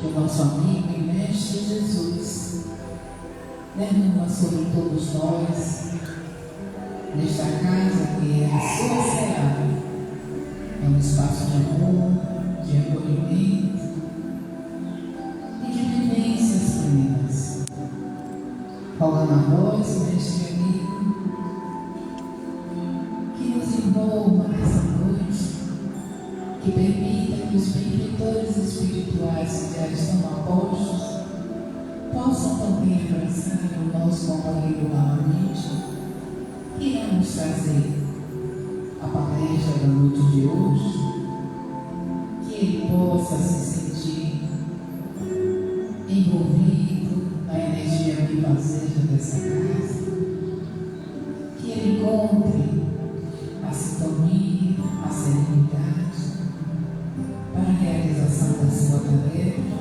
que o nosso amigo e mestre Jesus derrama sobre todos nós, nesta casa que é a sua seara. É um espaço de amor, de acolhimento e de vivências plenas. Rogando a vós, mestre amigo, que nos envolva nessa noite, que permita que os benfeitores espirituais que já estão apostos possam também abraçar o nosso companheiro novamente e irá nos trazer a palestra da noite de hoje, que ele possa se sentir envolvido na energia vivaceja dessa casa, que ele encontre a sintonia, a serenidade para a realização da sua tarefa,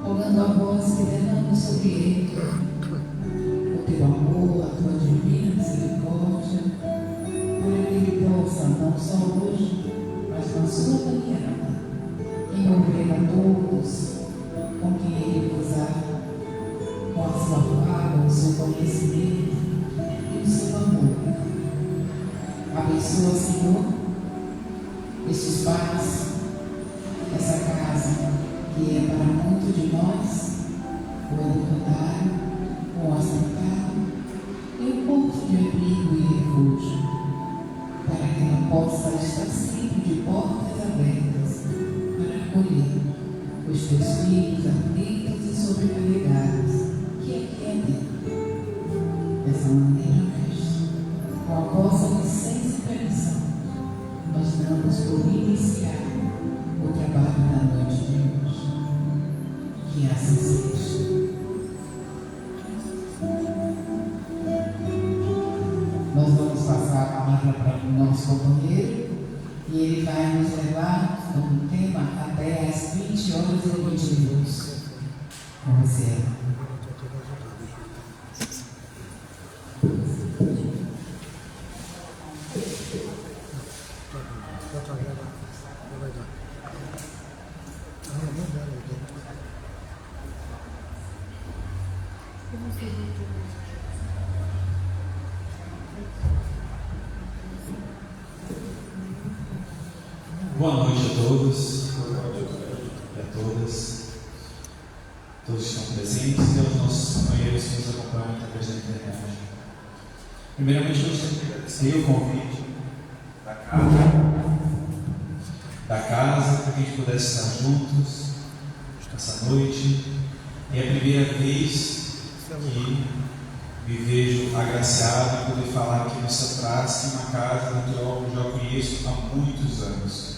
rogando a voz que derrame sobre ele o teu amor, a tua divina misericórdia, para que ele possa, não só hoje, mas na sua caminhada, envolver a todos com quem ele cruzar, com a sua fala, o seu conhecimento e o seu amor. Abençoa, Senhor, este espaço, essa casa que é para muito de nós, o educandário, o ostentário e o ponto de abrigo e refúgio, para que ela possa estar sempre de portas abertas para acolher os teus filhos aflitos e sobrecarregados que aqui é dentro. Dessa maneira, mestre, com a vossa licença e permissão, nós damos por iniciar o trabalho da noite de hoje. Que assim seja. Nós vamos passar a palavra para o nosso companheiro e ele vai nos levar no tema até às 20 horas e 20 minutos. Com você. Boa noite a todos e a todas, todos que estão presentes e aos nossos companheiros que nos acompanham através da internet. Primeiramente, gostaria de agradecer o convite da casa para que a gente pudesse estar juntos essa noite. É a primeira vez que me vejo agraciado em poder falar aqui nessa praça, em uma casa natural que eu já conheço há muitos anos.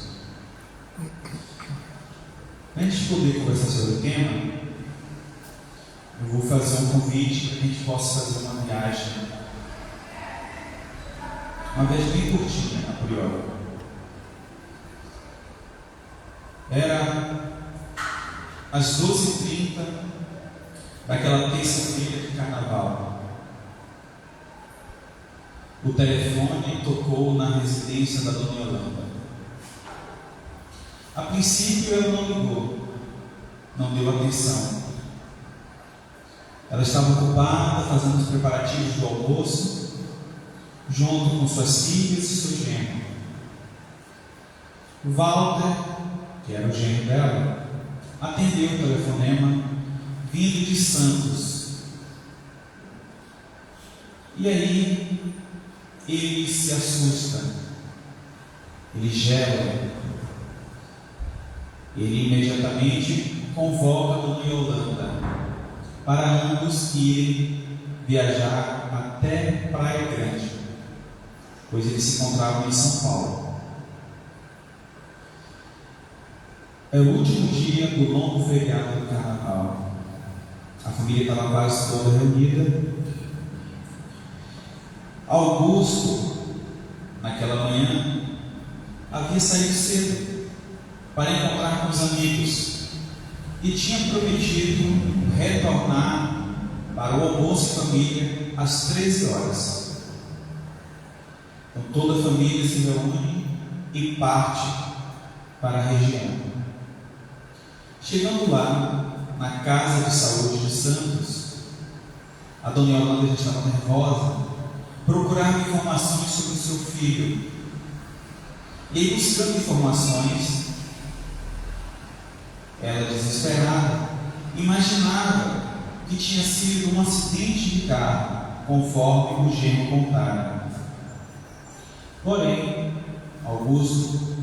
Antes de poder conversar sobre o tema, eu vou fazer um convite para que a gente possa fazer uma viagem bem curtinha, a priori. Era às 12h30 daquela terça-feira de carnaval. O telefone tocou na residência da Dona Yolanda. A princípio ela não ligou, não deu atenção. Ela estava ocupada fazendo os preparativos do almoço, junto com suas filhas e seu genro. O Walter, que era o genro dela, atendeu o telefonema vindo de Santos. E aí ele se assusta, ele gela. Ele imediatamente convoca a Dona Yolanda para ambos irem viajar até Praia Grande, pois eles se encontravam em São Paulo. É o último dia do longo feriado do carnaval. A família estava quase toda reunida. Augusto, naquela manhã, havia saído cedo para encontrar com os amigos e tinha prometido retornar para o almoço de família às 13 horas. Então toda a família se reúne e parte para a região. Chegando lá, na casa de saúde de Santos, a dona Yolanda já estava nervosa, procurava informações sobre o seu filho. E aí, buscando informações, ela, desesperada, imaginava que tinha sido um acidente de carro, conforme o genro contara. Porém, Augusto,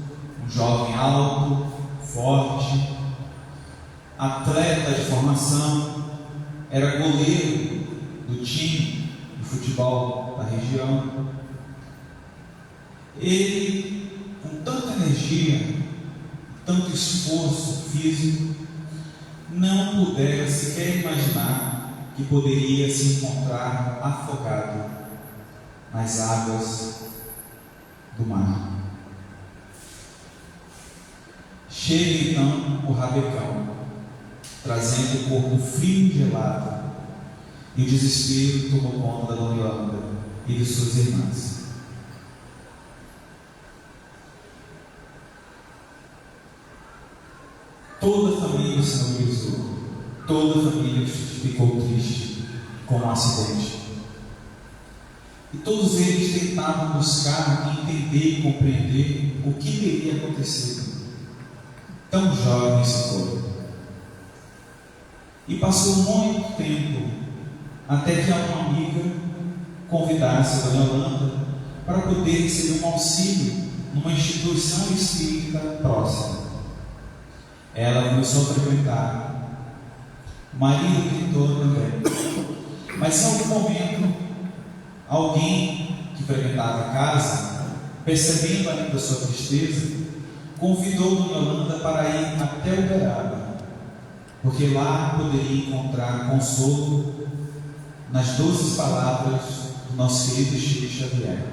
um jovem alto, forte, atleta de formação, era goleiro do time de futebol da região. Ele, com tanta energia, tanto esforço físico, não pudera sequer imaginar que poderia se encontrar afogado nas águas do mar. Chega então o rabecão, trazendo o corpo frio e gelado, e o desespero tomou conta da dona Yolanda e de suas irmãs. Toda a família se mobilizou, toda a família ficou triste com o acidente. E todos eles tentavam buscar entender e compreender o que teria acontecido. Tão jovem se foi. E passou muito tempo até que uma amiga convidasse a dona Yolanda para poder receber um auxílio numa instituição espírita próxima. Ela começou a frequentar, o marido tentou também, mas em algum momento, alguém que frequentava a casa, percebendo ainda a sua tristeza, convidou dona Yolanda para ir até Uberaba, porque lá poderia encontrar consolo nas 12 palavras do nosso querido Chico Xavier.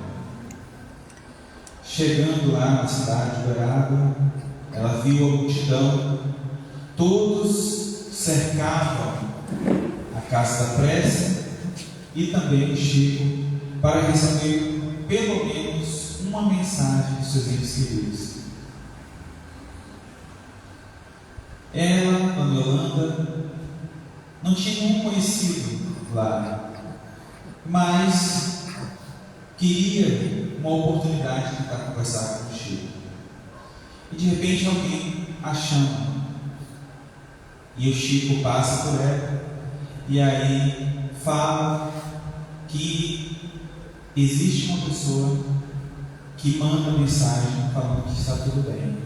Chegando lá na cidade de Uberaba, ela viu a multidão, todos cercavam a casa da prece e também o Chico para receber pelo menos uma mensagem dos seus entes queridos. Ela, dona Yolanda, não tinha nenhum conhecido lá, mas queria uma oportunidade de tentar conversar com o Chico. E de repente alguém a chama, e o Chico passa por ela, e aí fala que existe uma pessoa que manda mensagem falando que está tudo bem,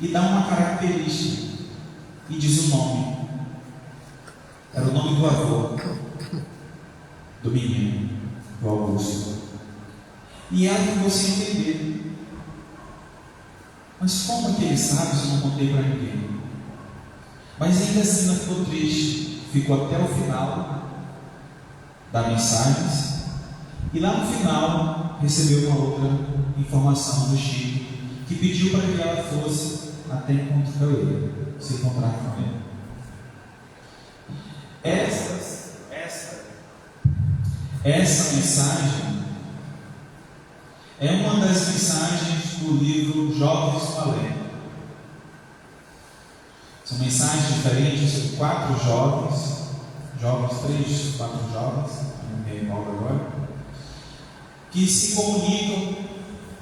e dá uma característica e diz o nome. Era o nome do avô do menino, do Augusto. E ela ficou sem entender. Mas como é que ele sabe se eu não contei para ninguém? Mas ainda assim não ficou triste. Ficou até o final da mensagem. E lá no final recebeu uma outra informação do Chico, que pediu para que ela fosse até encontrar ele, se encontrar com ele. Essa mensagem é uma das mensagens do livro Jovens do Além. São mensagens diferentes sobre 4 jovens, 3, 4 jovens, não me recordo agora, que se comunicam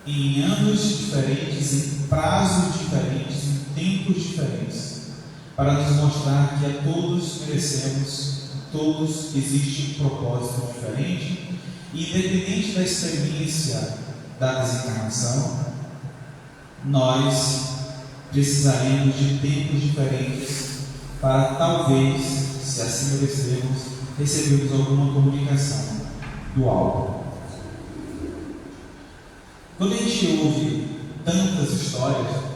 em anos diferentes, em prazos diferentes, em tempos diferentes, para nos mostrar que a todos merecemos, a todos existe um propósito diferente, e independente da experiência da desencarnação, nós precisaremos de tempos diferentes para talvez, se assim merecermos, recebermos alguma comunicação do alto. Quando a gente ouve tantas histórias,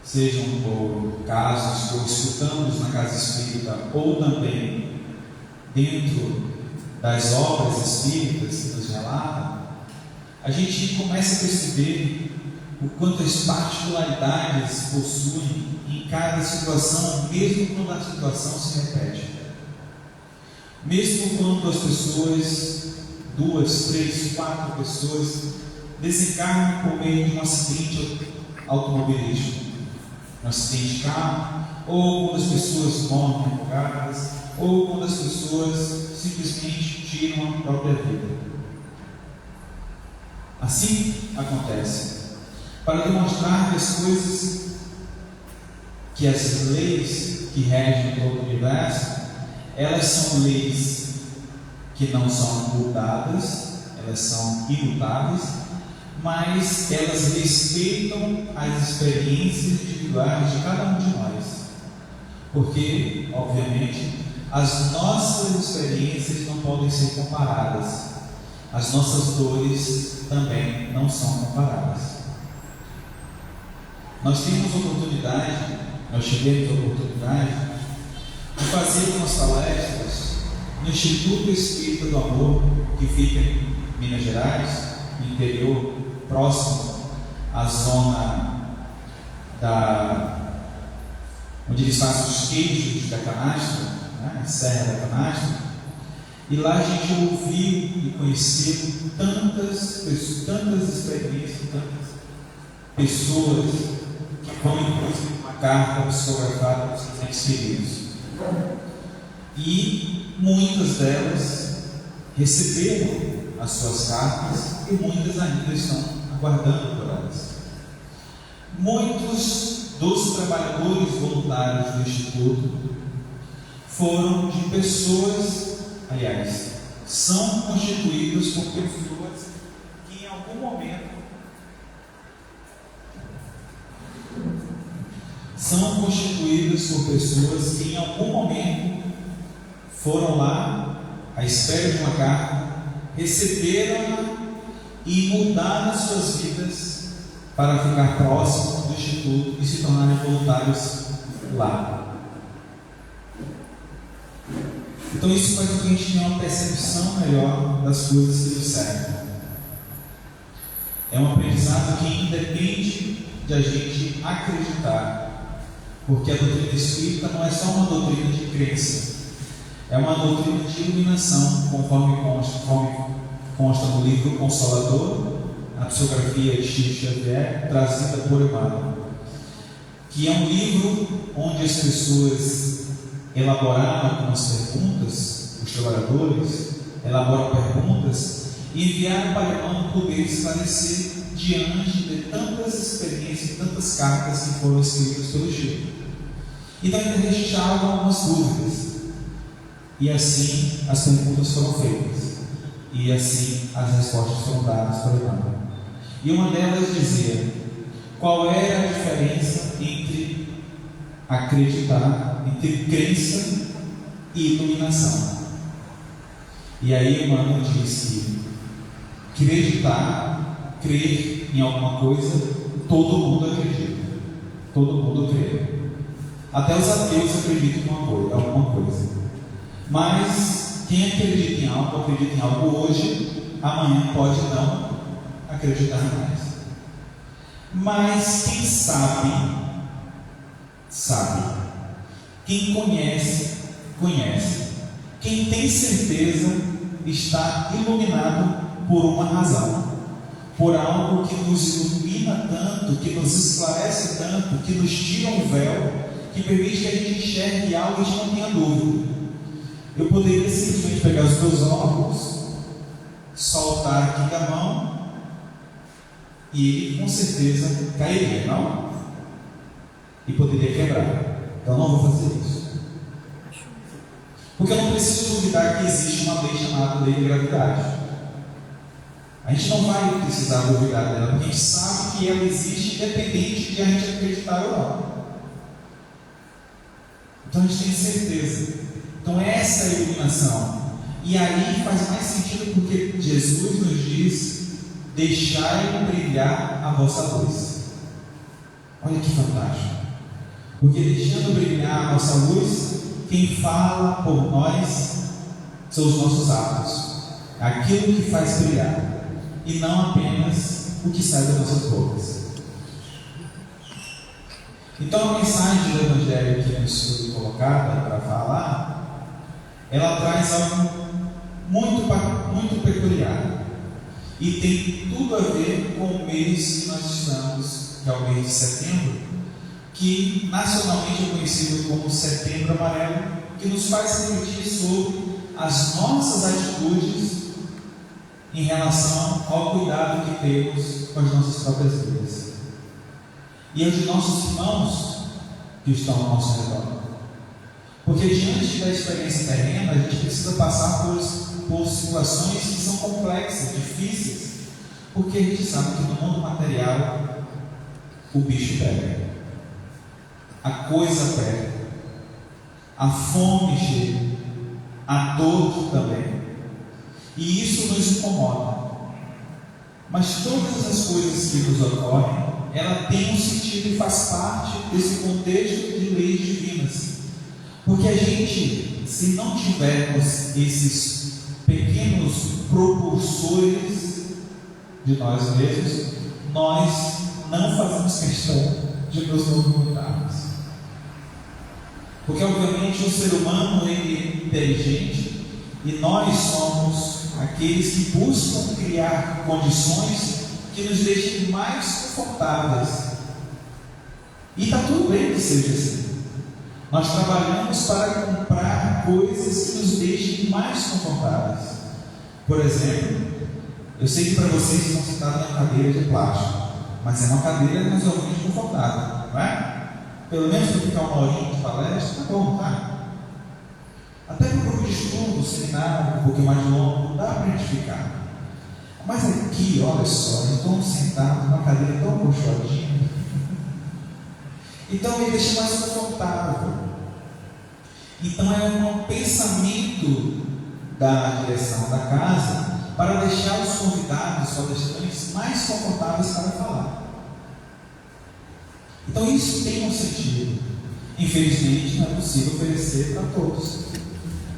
sejam por casos que escutamos na casa espírita ou também dentro das obras espíritas que nos relatam, a gente começa a perceber o quanto as particularidades possuem em cada situação, mesmo quando a situação se repete. Mesmo quando as pessoas, 2, 3, 4 pessoas, desencarnam por meio de um acidente automobilístico. no acidente de carro, ou quando as pessoas morrem afogadas, ou quando as pessoas simplesmente tiram a própria vida. Assim acontece. Para demonstrar que as coisas, que as leis que regem todo o universo, elas são leis que não são mudadas, elas são imutáveis, mas elas respeitam as experiências individuais de cada um de nós. Porque, obviamente, as nossas experiências não podem ser comparadas. As nossas dores também não são comparadas. Nós tivemos a oportunidade de fazer umas palestras no Instituto Espírita do Amor, que fica em Minas Gerais, no interior, próximo à zona onde eles fazem os queijos da canastra, né, a Serra da Canastra. E lá a gente ouviu e conheceu tantas experiências, tantas pessoas que vão inclusive uma carta psicografada para os seus entes queridos. E muitas delas receberam as suas cartas e muitas ainda estão aguardando por elas. Muitos dos trabalhadores voluntários do Instituto foram de pessoas, aliás, são constituídos por pessoas que em algum momento foram lá à espera de uma carta, receberam-na e mudaram as suas vidas para ficar próximos do Instituto e se tornarem voluntários lá. Então isso faz com que a gente tenha uma percepção melhor das coisas que nos servem. É um aprendizado que independe de a gente acreditar, porque a doutrina espírita não é só uma doutrina de crença, é uma doutrina de iluminação, conforme consta no livro Consolador, a psicografia de Chico Xavier, trazida por Emmanuel, que é um livro onde as pessoas elaboraram algumas perguntas, os trabalhadores elaboram perguntas e enviaram para Emmanuel poder esclarecer diante de tantas experiências, tantas cartas que foram escritas pelo Chico. Então ainda registravam algumas dúvidas, e assim as perguntas foram feitas, e assim as respostas foram dadas para Emmanuel. E uma delas dizia: qual era a diferença entre acreditar, entre crença e iluminação? E aí Emmanuel diz que acreditar, crer em alguma coisa, todo mundo acredita, todo mundo crê. Até os ateus acreditam em alguma coisa. Mas quem acredita em algo hoje, amanhã pode não acreditar mais. Mas quem sabe. Quem conhece. Quem tem certeza está iluminado por uma razão, por algo que nos ilumina tanto, que nos esclarece tanto, que nos tira um véu, que permite que a gente enxergue algo e a gente não tenha dúvida. Eu poderia simplesmente pegar os meus óculos, soltar aqui da mão, e ele com certeza cairia, não? E poderia quebrar. Então não vou fazer isso. Porque eu não preciso duvidar que existe uma lei chamada lei de gravidade. A gente não vai precisar duvidar dela, porque a gente sabe que ela existe independente de a gente acreditar ou não. Então a gente tem certeza. Então essa é a iluminação. E aí faz mais sentido porque Jesus nos diz: deixai brilhar a vossa luz. Olha que fantástico. Porque deixando brilhar a nossa luz, quem fala por nós são os nossos atos, aquilo que faz brilhar, e não apenas o que sai das nossas bocas. Então a mensagem do Evangelho que nos foi colocada para falar, ela traz algo muito peculiar, e tem tudo a ver com o mês que nós estamos, que é o mês de setembro, que nacionalmente é conhecido como Setembro Amarelo, que nos faz refletir sobre as nossas atitudes em relação ao cuidado que temos com as nossas próprias vidas e os de nossos irmãos que estão ao nosso redor. Porque diante da experiência terrena, a gente precisa passar por situações que são complexas, difíceis, porque a gente sabe que no mundo material o bicho pega, a coisa pega, a fome chega, a dor também, e isso nos incomoda. Mas todas as coisas que nos ocorrem, ela tem um sentido e faz parte desse contexto de leis divinas. Porque a gente, se não tivermos esses pequenos propulsores de nós mesmos, nós não fazemos questão de nos movimentarmos. Porque obviamente o ser humano ele é inteligente e nós somos aqueles que buscam criar condições que nos deixem mais confortáveis. E está tudo bem que seja assim. Nós trabalhamos para comprar coisas que nos deixem mais confortáveis. Por exemplo, eu sei que para vocês estão sentados em uma cadeira de plástico, mas é uma cadeira razoavelmente confortável, não é? Pelo menos para ficar uma horinha de palestra, tá bom, tá? Até para o grupo de estudo, seminário, um pouquinho mais longo, dá para identificar. Mas aqui, olha só, estamos sentados numa cadeira tão confortável. Então ele deixa mais confortável. Então é um pensamento da direção da casa para deixar os convidados, os palestrantes, mais confortáveis para falar. Então isso tem um sentido. Infelizmente não é possível oferecer para todos.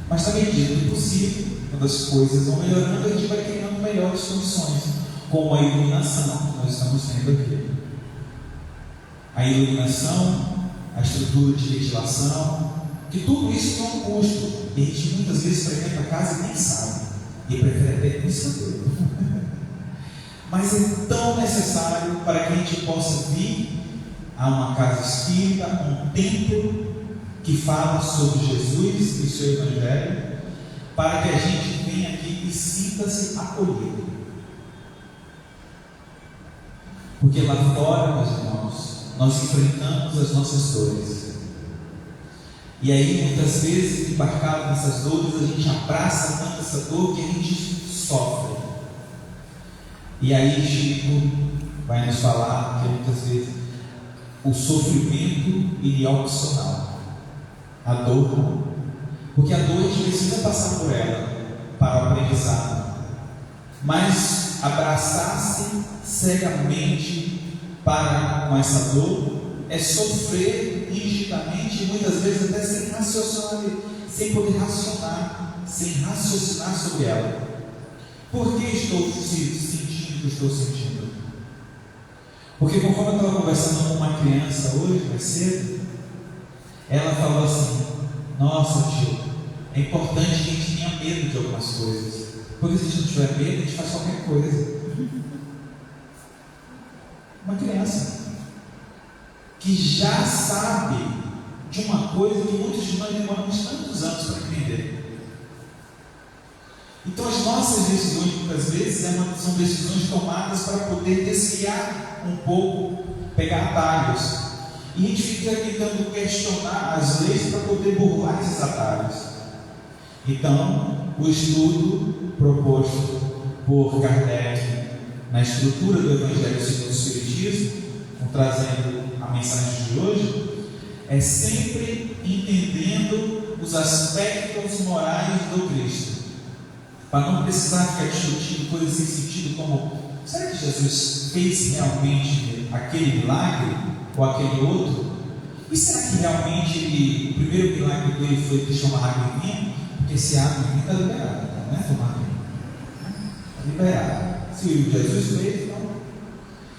Mas na medida do possível, quando as coisas vão melhorando, a gente vai criando melhores condições, como a iluminação que nós estamos tendo aqui. A iluminação, a estrutura de ventilação, que tudo isso tem um custo. E a gente muitas vezes frequenta a casa e nem sabe. E prefere até nem saber. Mas é tão necessário para que a gente possa vir a uma casa espírita, um templo que fala sobre Jesus e seu Evangelho, para que a gente venha aqui e sinta-se acolhido. Porque lá fora, meus irmãos, nós enfrentamos as nossas dores. E aí, muitas vezes, embarcado nessas dores, a gente abraça tanto essa dor que a gente sofre. E aí, Chico vai nos falar que muitas vezes o sofrimento ele é opcional. A dor não. Porque a dor a gente precisa passar por ela para o aprendizado. Mas abraçar-se cegamente para com essa dor é sofrer rigidamente, muitas vezes até sem raciocinar, sem poder racionar, sem raciocinar sobre ela. Por que estou sentindo o que estou sentindo? Porque conforme eu estava conversando com uma criança hoje, mais cedo, ela falou assim: nossa tio, é importante que a gente tenha medo de algumas coisas, porque se a gente não tiver medo, a gente faz qualquer coisa. Uma criança que já sabe de uma coisa que muitos de nós demoramos tantos anos para entender. Então as nossas decisões muitas vezes são decisões tomadas para poder desviar um pouco, pegar atalhos, e a gente fica tentando questionar as leis para poder burlar esses atalhos. Então o estudo proposto por Kardec na estrutura do Evangelho segundo o Espiritismo, trazendo a mensagem de hoje, é sempre entendendo os aspectos morais do Cristo, para não precisar ficar discutindo coisas sem sentido, como: será que Jesus fez realmente aquele milagre ou aquele outro? E será que realmente o primeiro milagre dele foi deixar uma água em vinho? Porque se a água em vinho está liberada, não é tomar vinho, está liberada. Se Jesus fez,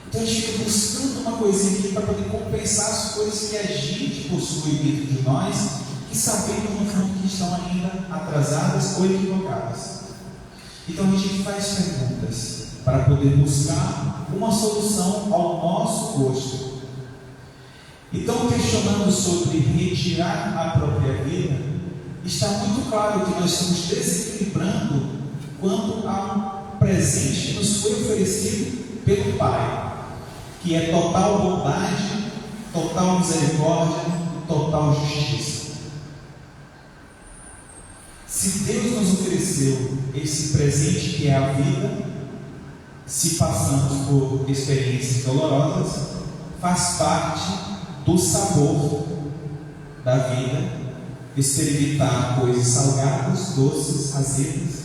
então a gente fica buscando uma coisinha aqui para poder compensar as coisas que a gente possui dentro de nós, que sabemos no fundo que estão ainda atrasadas ou equivocadas. Então a gente faz perguntas para poder buscar uma solução ao nosso gosto. Então, questionando sobre retirar a própria vida, está muito claro que nós estamos desequilibrando quanto a um presente que nos foi oferecido pelo Pai, que é total bondade, total misericórdia e total justiça. Se Deus nos ofereceu esse presente que é a vida, se passamos por experiências dolorosas, faz parte do sabor da vida experimentar coisas salgadas, doces, azedas.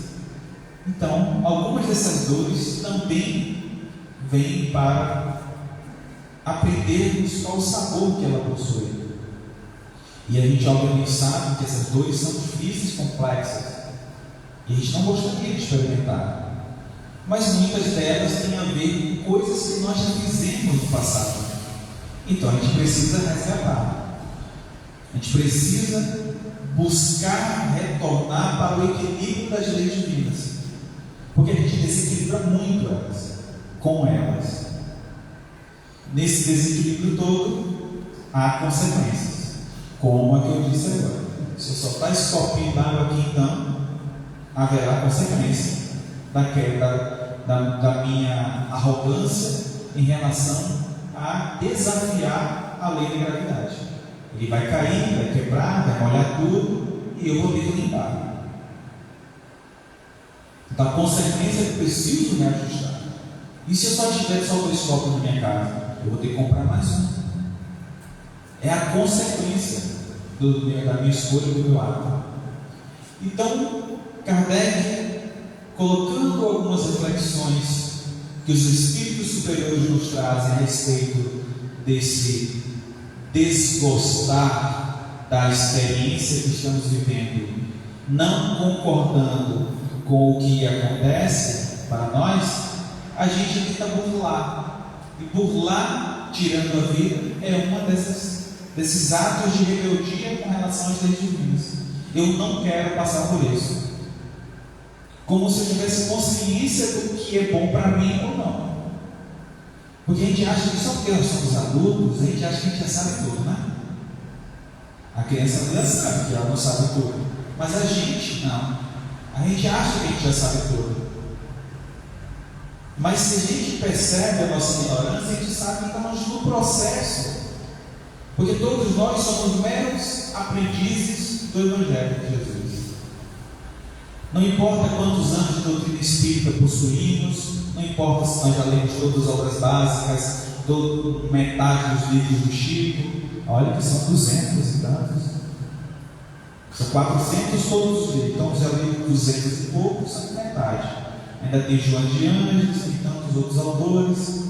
Então, algumas dessas dores também vêm para aprendermos qual o sabor que ela possui. E a gente obviamente sabe que essas dores são difíceis, complexas, e a gente não gostaria de experimentar. Mas muitas delas têm a ver com coisas que nós já fizemos no passado. Então a gente precisa resgatar. A gente precisa buscar retornar para o equilíbrio das leis divinas. Porque a gente desequilibra muito elas, com elas. Nesse desequilíbrio todo, há consequências. Como a que eu disse agora. Se eu soltar esse copinho d'água aqui, então, haverá consequência da minha arrogância em relação a desafiar a lei da gravidade. Ele vai cair, vai quebrar, vai molhar tudo e eu vou ter que limpar. Então a consequência é que eu preciso me ajustar. E se eu só tiver só 2 copos na minha casa, eu vou ter que comprar mais um. É a consequência da minha escolha, do meu ato. Então, Kardec, colocando algumas reflexões que os espíritos superiores nos trazem a respeito desse desgostar da experiência que estamos vivendo, não concordando com o que acontece para nós, a gente tenta burlar. E burlar, tirando a vida, é uma desses atos de rebeldia com relação às leis divinas. Eu não quero passar por isso. Como se eu tivesse consciência do que é bom para mim ou não. Porque a gente acha que só porque nós somos adultos, a gente acha que a gente já sabe tudo, né? A criança já sabe que ela não sabe tudo. Mas a gente não. A gente acha que a gente já sabe tudo. Mas se a gente percebe a nossa ignorância, a gente sabe que estamos no processo. Porque todos nós somos meros aprendizes do Evangelho de Jesus. Não importa quantos anos de doutrina espírita possuímos, não importa se nós já lemos todas as obras básicas, metade dos livros do Chico, olha que são 200 e tantos, são 400 todos os livros, então já li 200 e poucos, são metade. Ainda tem João de Anjos e tantos outros autores.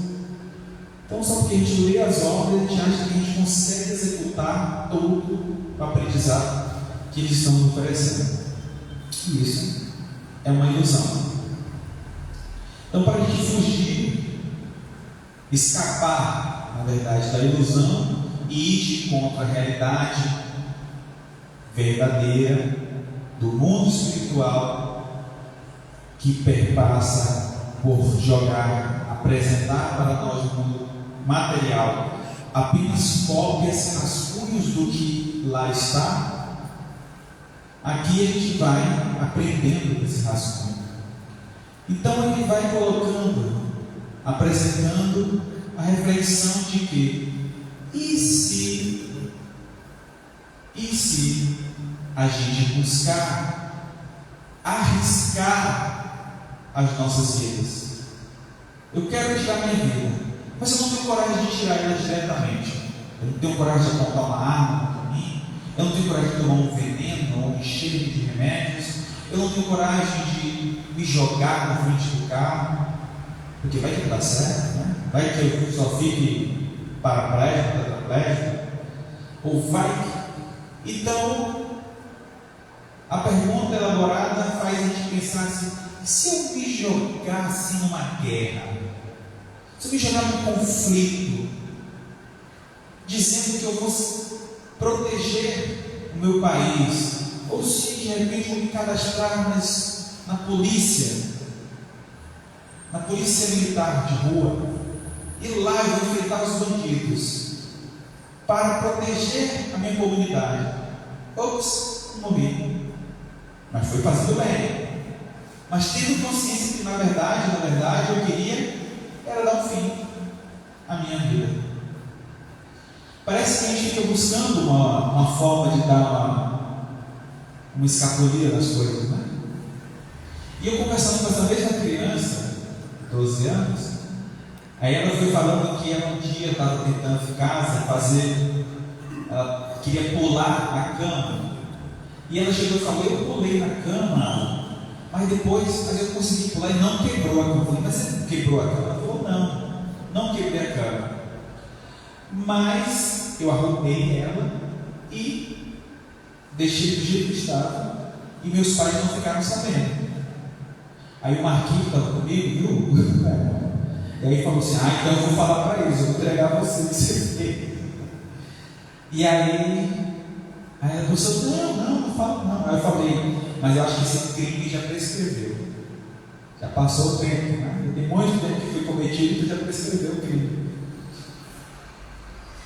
Então, só porque a gente lê as obras, a gente acha que a gente consegue executar todo o aprendizado que eles estão nos oferecendo. E isso é uma ilusão. Então, para a gente fugir, escapar, na verdade, da ilusão e ir contra a realidade verdadeira do mundo espiritual que perpassa por apresentar para nós o mundo material apenas cópias, rascunhos do que lá está. Aqui a gente vai aprendendo esse rascunho. Então ele vai colocando, apresentando a reflexão de que e se a gente buscar arriscar as nossas vidas? Eu quero tirar minha vida, mas eu não tenho coragem de tirar ela diretamente. Eu não tenho coragem de apontar uma arma para mim. Eu não tenho coragem de tomar um veneno ou um enxerto de remédios. Eu não tenho coragem de me jogar na frente do carro, porque vai que não dá certo, né? Vai que eu só fique paraplégico, tetraplégico, ou vai que... Então, a pergunta elaborada faz a gente pensar assim: se eu me jogasse numa guerra, se eu me jogar num conflito, dizendo que eu vou proteger o meu país, ou se de repente eu me cadastrar na polícia militar de rua, e lá eu vou enfrentar os bandidos, para proteger a minha comunidade. Ops, morri. Mas foi fazendo bem. Mas tendo consciência que na verdade, eu queria era dar um fim à minha vida. Parece que a gente fica buscando uma forma de dar uma escapulia das coisas, né? E eu conversando com essa mesma criança, 12 anos, aí ela foi falando que ela um dia estava tentando ficar, ela queria pular na cama, e ela chegou e falou: eu pulei na cama, mas depois eu consegui pular e não quebrou a cama. Eu falei: mas você não quebrou a cama? Ela falou: não quebrei a cama, mas eu arrumei ela e deixei do jeito que estava, e meus pais não ficaram sabendo. Aí o Marquinhos estava comigo, viu? E aí falou assim: então eu vou falar para eles, eu vou entregar você o que você fez. E aí ela pensou: não falo não. Aí eu falei: mas eu acho que esse crime já prescreveu, já passou o tempo, né? Tem muito tempo que foi cometido e já prescreveu o crime.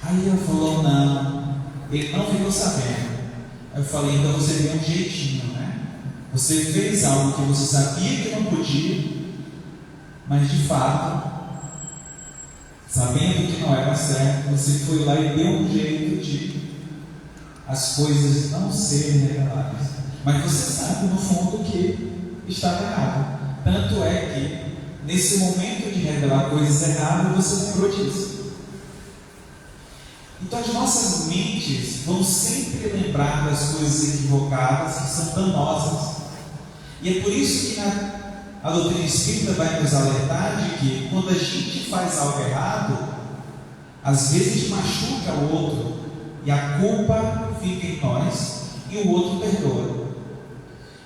Aí ela falou: não, ele não ficou sabendo. Aí eu falei: então você deu um jeitinho, né? Você fez algo que você sabia que não podia, mas de fato, sabendo que não era certo, você foi lá e deu um jeito de as coisas não serem reveladas. Mas você sabe no fundo que estava errado. Tanto é que nesse momento de revelar coisas erradas, você lembrou disso. Então as nossas mentes vão sempre lembrar das coisas equivocadas que são danosas. E é por isso que a doutrina espírita vai nos alertar de que quando a gente faz algo errado, às vezes a gente machuca o outro e a culpa fica em nós e o outro perdoa.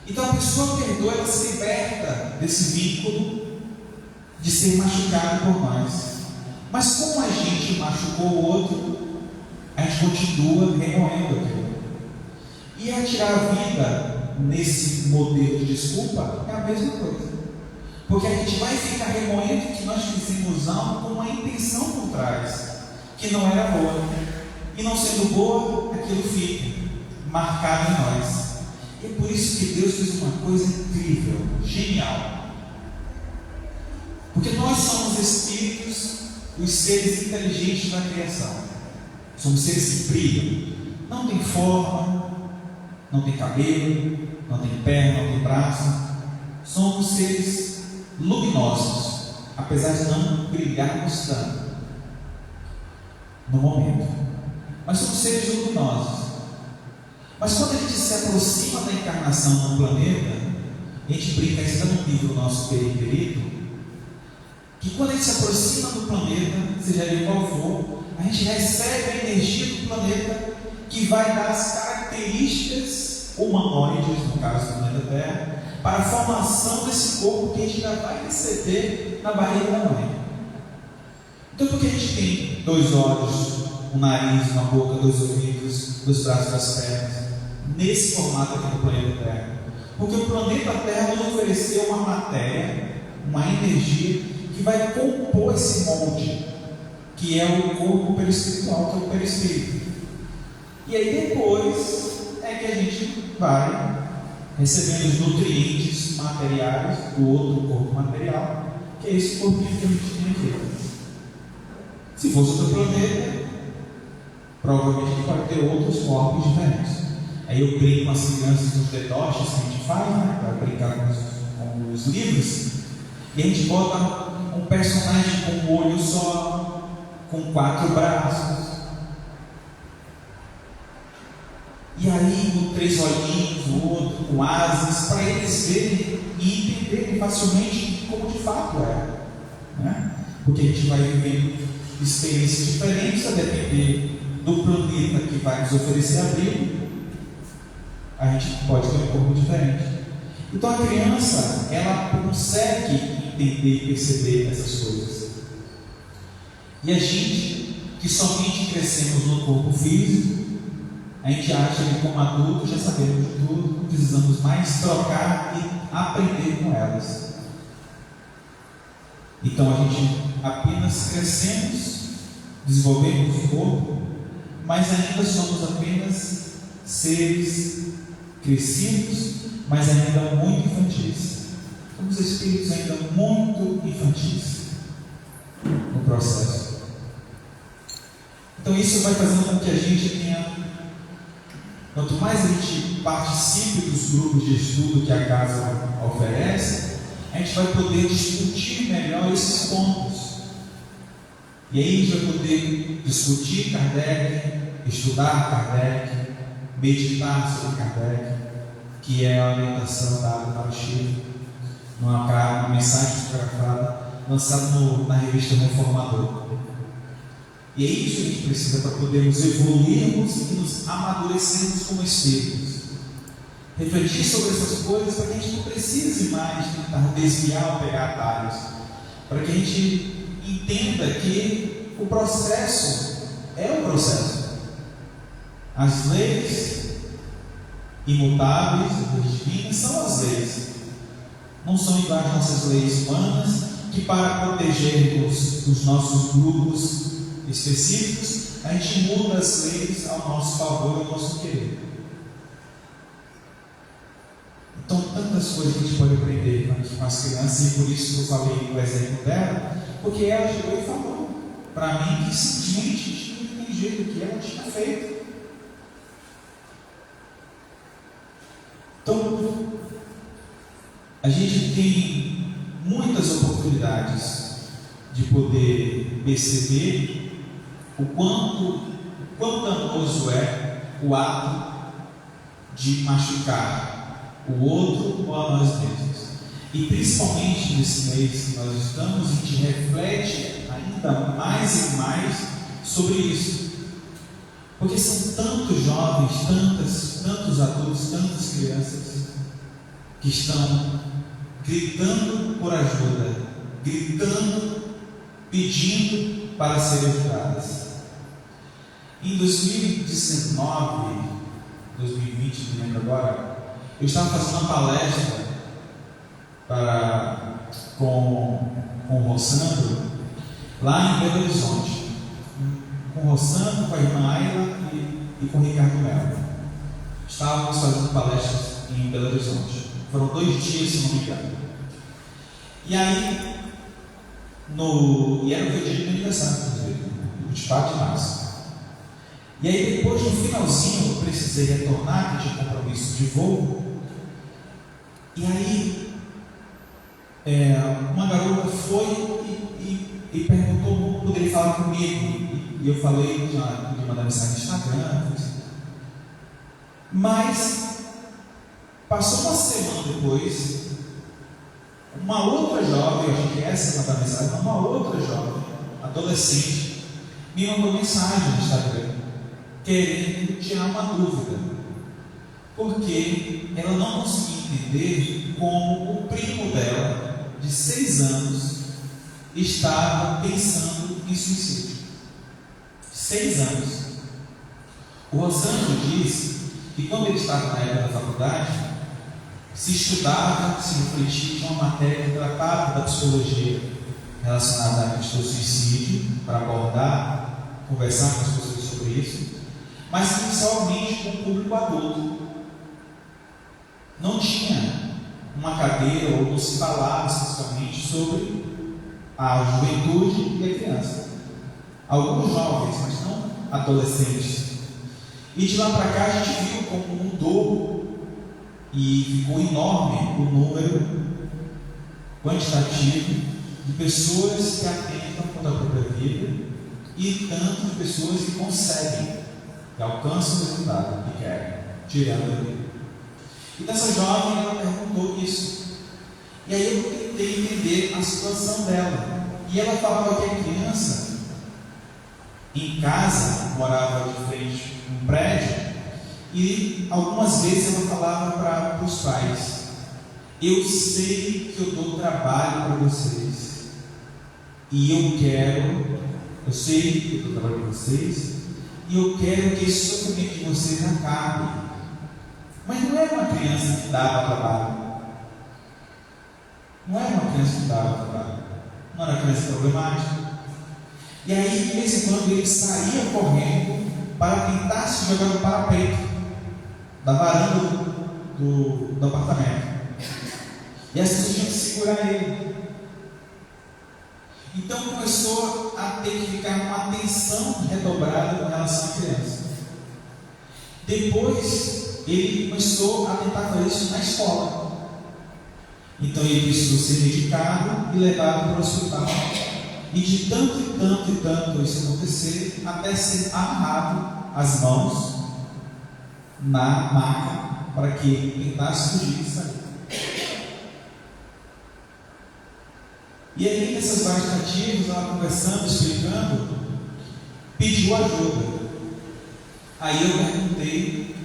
Então a pessoa perdoa, ela se liberta desse vínculo de ser machucado por nós. Mas como a gente machucou o outro, a gente continua remoendo aquilo. E atirar a vida nesse modelo de desculpa é a mesma coisa, porque a gente vai ficar remoendo que nós fizemos algo com uma intenção por trás que não era boa, e não sendo boa, aquilo fica marcado em nós. E é por isso que Deus fez uma coisa incrível, genial, porque nós somos espíritos, os seres inteligentes da criação. Somos seres que brilham, não tem forma, não tem cabelo, não tem perna, não tem braço. Somos seres luminosos, apesar de não brilharmos tanto no momento. Mas somos seres luminosos. Mas quando a gente se aproxima da encarnação no planeta, a gente brinca, isso está no livro nosso Periperito, que quando a gente se aproxima do planeta, seja ele qual for, a gente recebe a energia do planeta que vai dar as características humanoides, no caso do planeta Terra, para a formação desse corpo que a gente já vai receber na barriga da mãe. Então, por que a gente tem 2 olhos, um nariz, uma boca, 2 ouvidos, 2 braços, 2 pernas, nesse formato aqui do planeta Terra? Porque o planeta Terra nos ofereceu uma matéria, uma energia que vai compor esse molde, que é o corpo perispiritual, que é o perispírito. E aí depois é que a gente vai recebendo os nutrientes materiais do outro corpo material, que é esse corpinho que a gente tem aqui. Se fosse outro planeta, provavelmente a gente pode ter outros corpos diferentes. Aí eu brinco com as crianças nos detoches que a gente faz, né, para brincar com os livros, e a gente bota um personagem com um olho só, com 4 braços, e aí com 3 olhinhos, o outro com asas, para eles verem e entenderem facilmente como de fato é, né? Porque a gente vai vivendo experiências diferentes a depender do planeta que vai nos oferecer abrigo. A gente pode ter um corpo diferente. Então a criança, ela consegue entender e perceber essas coisas. E a gente, que somente crescemos no corpo físico, a gente acha que como adulto já sabemos de tudo, não precisamos mais trocar e aprender com elas. Então a gente apenas crescemos, desenvolvemos o corpo, mas ainda somos apenas seres crescidos, mas ainda muito infantis. Somos espíritos ainda muito infantis no processo. Então isso vai fazendo com que a gente tenha, quanto mais a gente participe dos grupos de estudo que a casa oferece, a gente vai poder discutir melhor esses pontos. E aí a gente vai poder discutir Kardec, estudar Kardec, meditar sobre Kardec, que é a orientação dada para o Chico, numa mensagem fotografada lançada na revista Reformador. E é isso que a gente precisa para podermos evoluirmos e nos amadurecermos como espíritos. Refletir sobre essas coisas para que a gente não precise mais tentar desviar ou pegar atalhos, para que a gente entenda que o processo é o processo. As leis imutáveis, as leis divinas, são as leis. Não são iguais às nossas leis humanas, que para protegermos os nossos grupos específicos, a gente muda as leis ao nosso favor e ao nosso querer. Então, tantas coisas que a gente pode aprender com as crianças, e por isso que eu falei o exemplo dela, porque ela chegou e falou para mim que simplesmente não tem jeito, que ela tinha feito. Então, a gente tem muitas oportunidades de poder perceber o quão danoso é o ato de machucar o outro ou a nós mesmos. E principalmente nesse mês que nós estamos, a gente reflete ainda mais e mais sobre isso. Porque são tantos jovens, tantos adultos, tantas crianças que estão gritando por ajuda, gritando, pedindo para serem ajudadas. Em 2019, 2020, não lembro agora, eu estava fazendo uma palestra com o Rossandro, lá em Belo Horizonte, com o Rossandro, com a irmã Ayla e com o Ricardo Melo. Estávamos fazendo palestras em Belo Horizonte. Foram 2 dias, se não me engano. E aí, e era o dia de aniversário, inclusive, 24 de março. E aí, depois, no finalzinho, eu precisei retornar, que tinha compromisso de voo. E aí, uma garota foi e perguntou como poderia falar comigo. E eu falei, já podia mandar mensagem no Instagram. Mas, passou uma semana depois, uma outra jovem, eu acho que essa mandar mensagem, uma outra jovem, adolescente, me mandou mensagem no Instagram, querendo tirar uma dúvida, porque ela não conseguia entender como o primo dela, de 6 anos, estava pensando em suicídio. 6 anos. O Rosângelo disse que quando ele estava na época da faculdade, se estudava, se refletia, tinha uma matéria que tratava da psicologia relacionada à questão do suicídio, para abordar, conversar com as pessoas sobre isso, mas principalmente com o público adulto. Não tinha uma cadeira, ou não se falava especificamente sobre a juventude e a criança. Alguns jovens, mas não adolescentes. E de lá para cá a gente viu como mudou e ficou enorme o número quantitativo de pessoas que atentam contra a própria vida e tanto de pessoas que conseguem, que alcançam o resultado que querem, tirando a vida. E essa jovem, ela perguntou isso. E aí eu tentei entender a situação dela. E ela falava que a criança, em casa, morava de frente a um prédio, e algumas vezes ela falava para os pais: eu sei que eu dou trabalho para vocês, e eu sei que eu dou trabalho para vocês, e eu quero que esse sofrimento de vocês acabe. Mas não era uma criança que dava trabalho. Não era uma criança que dava trabalho. Não era uma criança problemática. E aí, de vez em quando, ele saía correndo para tentar se jogar no parapeito da varanda do apartamento. E as pessoas tinham que segurar ele. Então começou a ter que ficar uma atenção redobrada com relação à criança. Depois ele começou a tentar fazer isso na escola. Então ele precisou ser medicado e levado para o hospital. E de tanto isso acontecer, até ser amarrado as mãos na maca para que ele tentasse fugir e sair. E aí, nessas várias tentativas, ela conversando, explicando, pediu ajuda. Aí eu perguntei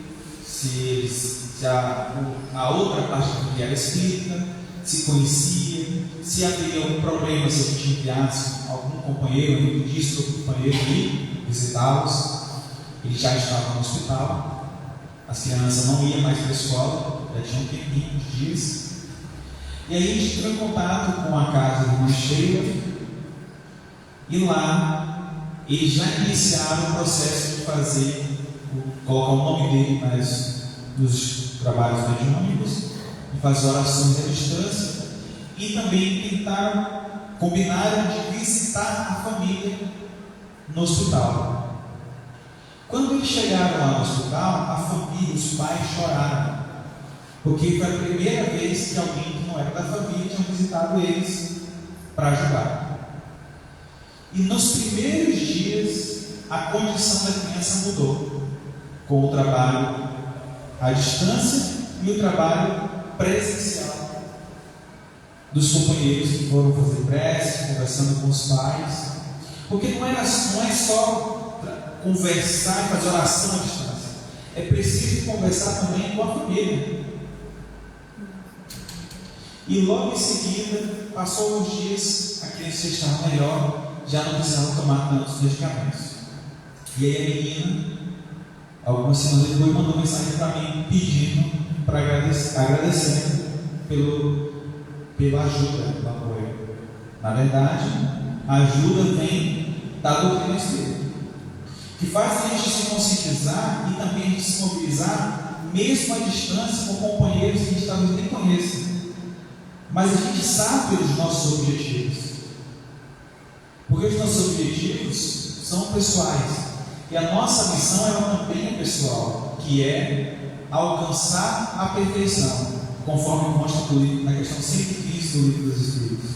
se a outra parte da família era espírita, se conhecia, se haveria algum problema se a gente enviasse algum companheiro, amigo disso, outro companheiro ir visitá-los. Eles já estavam no hospital, as crianças não iam mais para a escola, já tinham um tempinho, uns dias. E aí a gente entrou em contato com a casa de irmã Sheila, e lá eles já iniciaram o processo de colocar o nome dele nos trabalhos mediúnicos, e fazer orações à distância, e também combinaram de visitar a família no hospital. Quando eles chegaram lá no hospital, a família, os pais choraram, porque foi a primeira vez que alguém que não era da família tinha visitado eles para ajudar. E nos primeiros dias, a condição da criança mudou, com o trabalho à distância e o trabalho presencial dos companheiros que foram fazer prece, conversando com os pais. Porque não é só conversar e fazer oração à distância, é preciso conversar também com a família. E logo em seguida, passou uns dias, a criança estava melhor, já não precisava tomar tantos medicamentos. E aí a menina, algumas semanas depois, mandou mensagem para mim pedindo, agradecendo pela ajuda, pelo apoio. Na verdade, a ajuda vem da doutrina espírita, que faz a gente se conscientizar e também a gente se mobilizar, mesmo à distância, com companheiros que a gente talvez nem conheça. Mas a gente sabe os nossos objetivos, porque os nossos objetivos são pessoais, e a nossa missão ela também é pessoal, que é alcançar a perfeição, conforme consta na questão 115 do Livro dos Espíritos.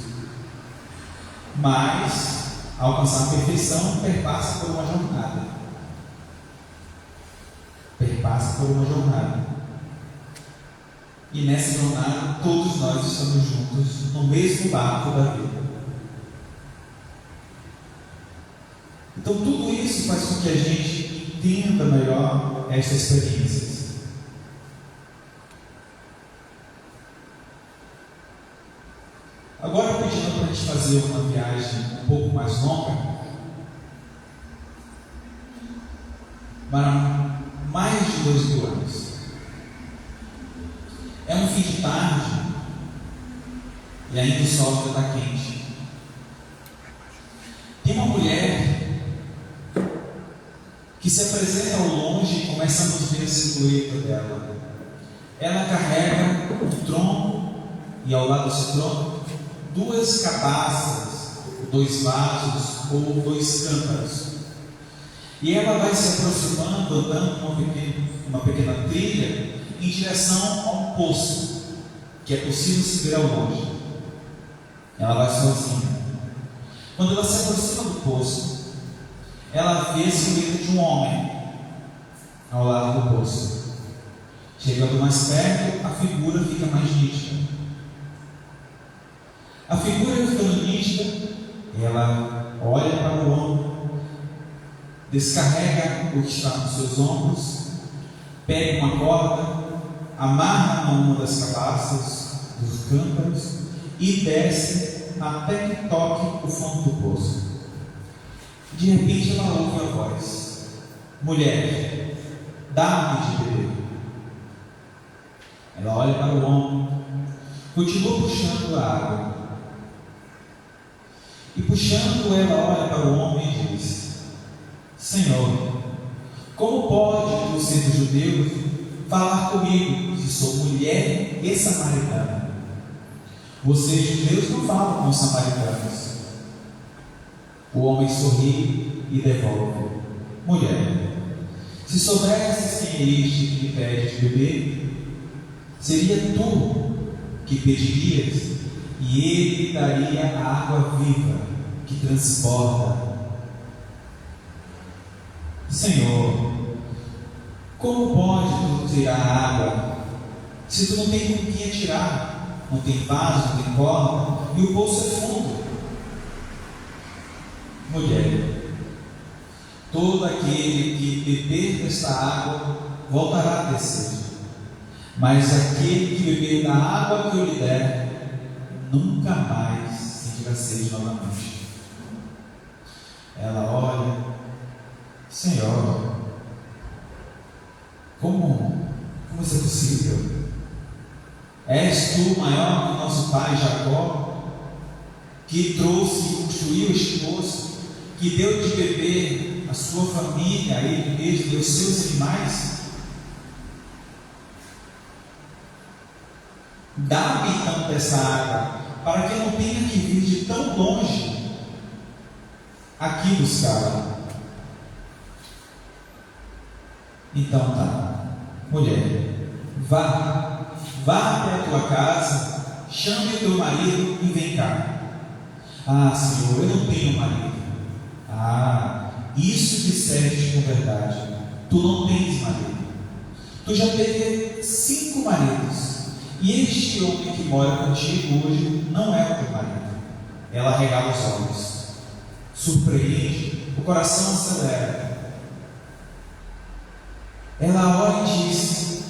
Mas alcançar a perfeição perpassa por uma jornada. E nessa jornada, todos nós estamos juntos no mesmo barco da vida. Então, tudo isso faz com que a gente entenda melhor esta experiência. Agora, pedindo para a gente fazer uma viagem um pouco mais longa, para mais de 2 mil anos. É um fim de tarde e ainda o sol ainda está quente. Tem uma mulher que se apresenta ao longe e começamos a ver a silhueta dela. Ela carrega um tronco e ao lado desse tronco 2 cabaças, 2 vasos ou 2 cântaros. E ela vai se aproximando, andando uma pequena trilha em direção a um poço que é possível se ver ao longe. Ela vai sozinha. Quando ela se aproxima do poço, ela vê a silhueta de um homem ao lado do poço. Chegando mais perto, a figura fica mais nítida. A figura ficando nítida, ela olha para o ombro, descarrega o que está nos seus ombros, pega uma corda, amarra uma das cabaças dos cântaros e desce até que toque o fundo do poço. De repente ela ouve a voz: mulher, dá-me de beber. Ela olha para o ombro, continua puxando a água. E puxando, ela olha para o homem e diz: Senhor, Como pode tu, sendo judeu, falar comigo, se sou mulher e samaritana? Vocês, judeus, não falam com os samaritanos. O homem sorri e devolve: mulher, se soubesses quem é este que me pede de beber, seria tu que pedirias, e ele daria a água viva que transborda. Senhor, como pode tu tirar a água, se tu não tem com quem tirar? Não tem vaso, não tem corda, e o poço é fundo. Mulher, todo aquele que beber desta água voltará a ter sede, mas aquele que beber da água que eu lhe der, nunca mais sentirá sede novamente. Ela olha: Senhor, como isso é possível? És tu maior que o nosso pai Jacó, que trouxe e construiu este poço, que deu de beber a sua família, a ele mesmo e aos seus animais? Dá-me então dessa água, para que eu não tenha que vir de tão longe aqui buscá-la. Então tá, mulher, vá até a tua casa, chame o teu marido e vem cá. Ah, Senhor, eu não tenho marido. Ah, isso disseste com verdade, tu não tens marido. Tu já teve 5 maridos, e este homem que mora contigo hoje não é o teu marido. Ela regala os olhos, surpreende, o coração acelera. Ela ora e diz: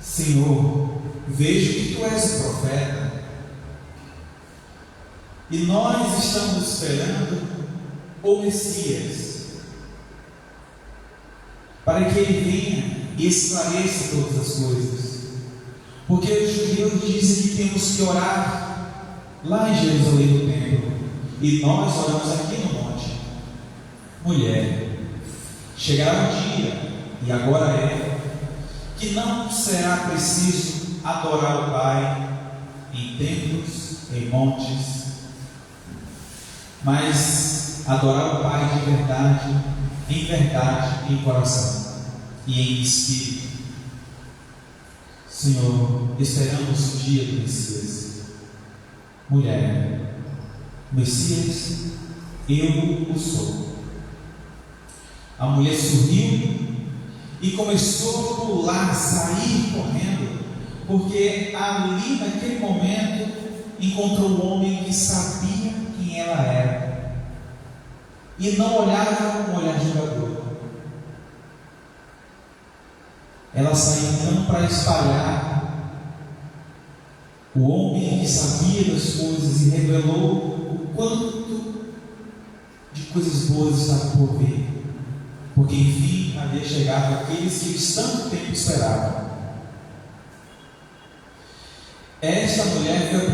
Senhor, vejo que tu és o profeta, e nós estamos esperando o Messias, para que ele venha e esclareça todas as coisas. Porque os judeus dizem que temos que orar lá em Jerusalém no templo, e nós oramos aqui no monte. Mulher, chegará o dia, e agora é, que não será preciso adorar o Pai em templos, em montes, mas adorar o Pai de verdade, em coração e em espírito. Senhor, esperamos o dia do Messias. Mulher, Messias, eu o sou. A mulher sorriu e começou a pular, sair correndo, porque ali naquele momento encontrou um homem que sabia quem ela era e não olhava com um olhar julgador. Ela saiu então para espalhar o homem que sabia das coisas e revelou o quanto de coisas boas estava por vir, porque enfim havia chegado aqueles que eles tanto tempo esperavam. Esta mulher foi a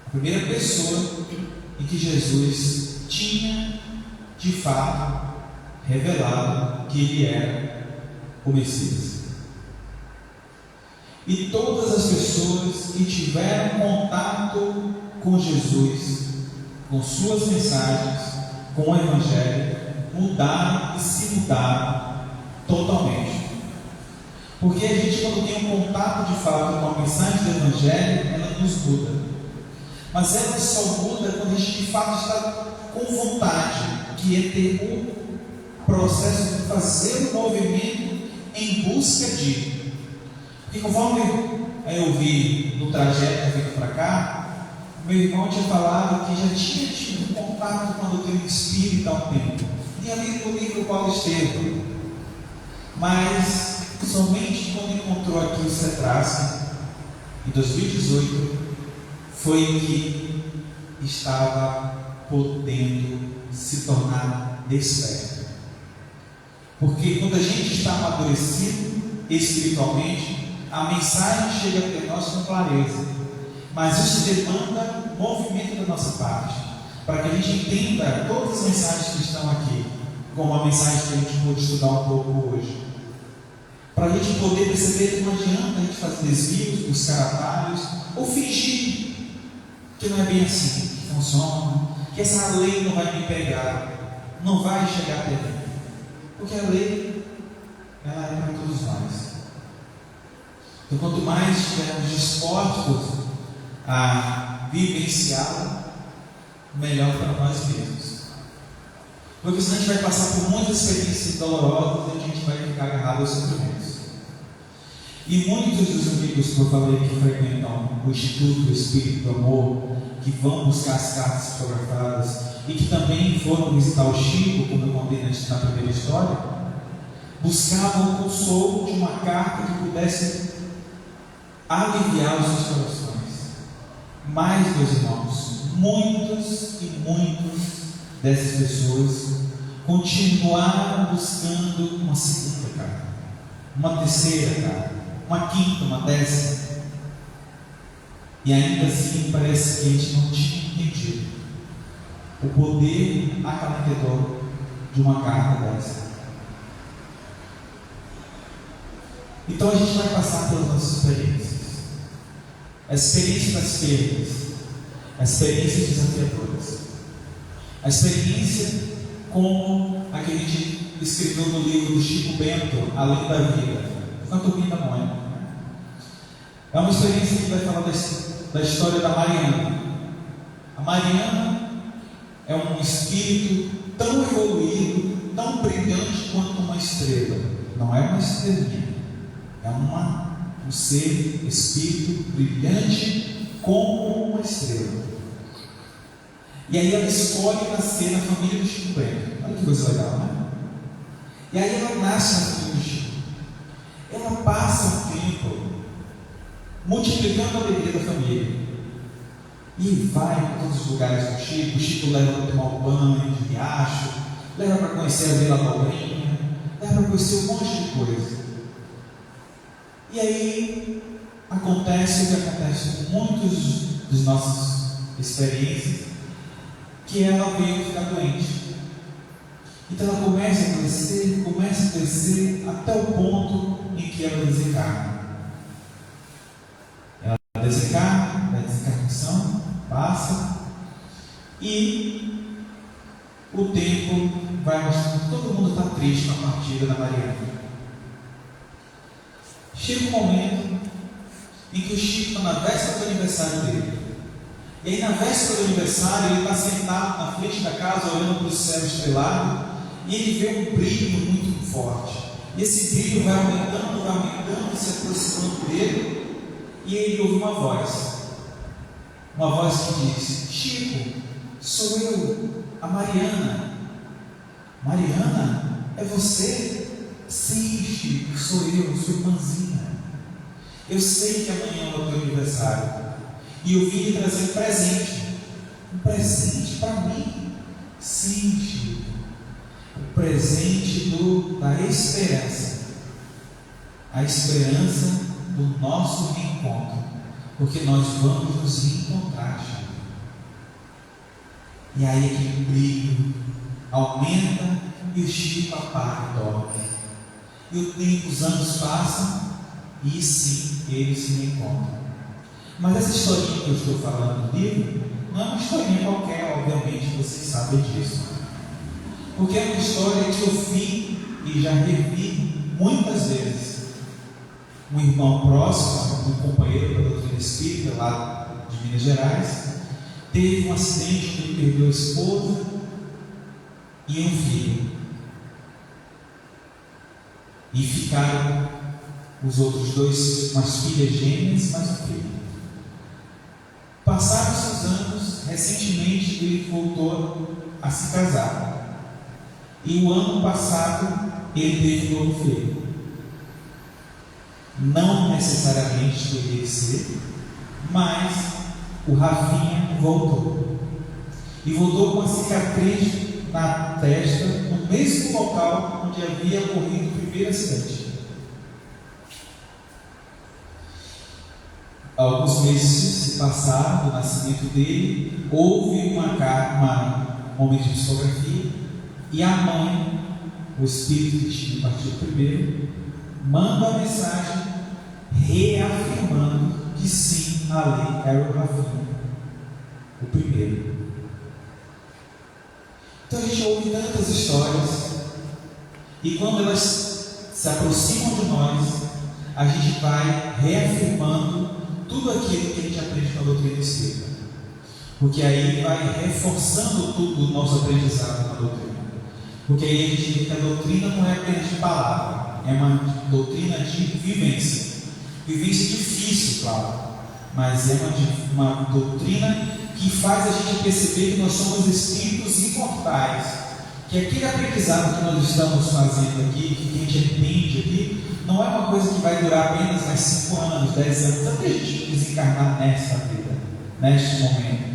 primeira pessoa em que Jesus tinha de fato revelado que ele era o Messias. E todas as pessoas que tiveram contato com Jesus, com suas mensagens, com o Evangelho, mudaram e se mudaram totalmente. Porque a gente, quando tem um contato de fato com a mensagem do Evangelho, ela nos muda. Mas ela só muda quando a gente de fato está com vontade, que é ter o processo de fazer um movimento em busca de. E conforme eu vi no trajeto vindo para cá, meu irmão tinha falado que já tinha tido contato com a doutrina espírita há um tempo. Tinha lido o livro Paulo Estevam, mas somente quando encontrou aqui o Cetrasque, em 2018, foi que estava podendo se tornar desperto. Porque quando a gente está amadurecido espiritualmente, a mensagem chega até nós com clareza, mas isso demanda movimento da nossa parte, para que a gente entenda todas as mensagens que estão aqui. como a mensagem que a gente pôde estudar um pouco hoje. Para a gente poder perceber que não adianta a gente fazer desvios, buscar atalhos, ou fingir que não é bem assim que funciona, que essa lei não vai me pegar, não vai chegar até mim. Porque a lei, ela é para todos nós. Então, quanto mais estivermos dispostos a vivenciá-la, melhor para nós mesmos. Porque senão a gente vai passar por muitas experiências dolorosas e a gente vai ficar agarrado aos sofrimentos. E muitos dos amigos que eu falei que frequentam o Instituto do Espírito do Amor, que vão buscar as cartas psicografadas e que também foram visitar o Chico, como eu contei na primeira história, buscavam o consolo de uma carta que pudesse aliviar os seus corações. Mas, meus irmãos, muitos e muitos dessas pessoas continuaram buscando uma segunda carta, uma terceira carta, uma quinta, uma décima. E ainda assim parece que a gente não tinha entendido o poder acalentador de uma carta dessa. Então a gente vai passar pelas nossas experiências, a experiência das perdas, a experiência desafiadoras, a experiência como a que a gente escreveu no livro do Chico Bento, Além da Vida, Canto da Mônica. É uma experiência que vai falar da história da Mariana. A Mariana é um espírito tão evoluído, tão brilhante quanto uma estrela. Não é uma estrelinha, é um ser, espírito brilhante como uma estrela. E aí ela escolhe nascer na família do Chico Bento. Olha que coisa legal, né? E aí ela nasce na família do Chico. Ela passa um tempo multiplicando a alegria da família. E vai para todos os lugares do Chico. O Chico leva para tomar um banho de riacho, leva para conhecer a Vila Paulinha, leva para conhecer um monte de coisa. E aí acontece o que acontece com muitas das nossas experiências, que ela veio ficar doente. Então ela começa a crescer até o ponto em que ela desencarna. Ela desencarna, a desencarnação passa e o tempo vai mostrando que todo mundo está triste com a partida da Mariana. Chega um momento em que o Chico está na véspera do aniversário dele. E aí, na véspera do aniversário, ele está sentado na frente da casa, olhando para o céu estrelado, e ele vê um brilho muito forte. E esse brilho vai aumentando, se aproximando dele, e ele ouve uma voz que diz: Chico, sou eu, a Mariana. Mariana, é você? Sim, Chico, sou eu, sua irmãzinha. Eu sei que amanhã é o teu aniversário e eu vim lhe trazer um presente para mim. Sim, Chico, o presente da esperança, a esperança do nosso reencontro, porque nós vamos nos reencontrar, Chico. E aí aquele brilho aumenta e o Chico apaga e dorme. E o tempo, os anos passam e sim, eles se reencontram. Mas essa historinha que eu estou falando no livro não é uma historinha qualquer, obviamente vocês sabem disso. Porque é uma história que eu vi e já revi muitas vezes. Um irmão próximo, um companheiro da doutrina espírita lá de Minas Gerais, teve um acidente onde ele perdeu a esposa e um filho. E ficaram os outros dois, umas filhas gêmeas, mais um filho. Passaram-se os anos, recentemente ele voltou a se casar. E o ano passado ele teve um novo filho. Não necessariamente deveria ser, mas o Rafinha voltou. E voltou com a cicatriz na testa, no mesmo local onde havia ocorrido o primeiro acidente. Alguns meses se passaram do nascimento dele, houve um momento de psicografia, e a mãe o Espírito que tinha a partir do primeiro, manda a mensagem reafirmando que sim, ali era o Rafinha, o primeiro. Então a gente ouve tantas histórias, e quando elas se aproximam de nós, a gente vai reafirmando tudo aquilo que a gente aprende com a doutrina espírita, porque aí vai reforçando tudo o nosso aprendizado com a doutrina, porque aí a gente vê que a doutrina não é apenas de palavra, é uma doutrina de vivência difícil, claro, mas é uma doutrina que faz a gente perceber que nós somos espíritos imortais, que aquele aprendizado que nós estamos fazendo aqui, que a gente aprende aqui, não é uma coisa que vai durar apenas mais 5 anos, 10 anos, até a gente desencarnar nesta vida, neste momento.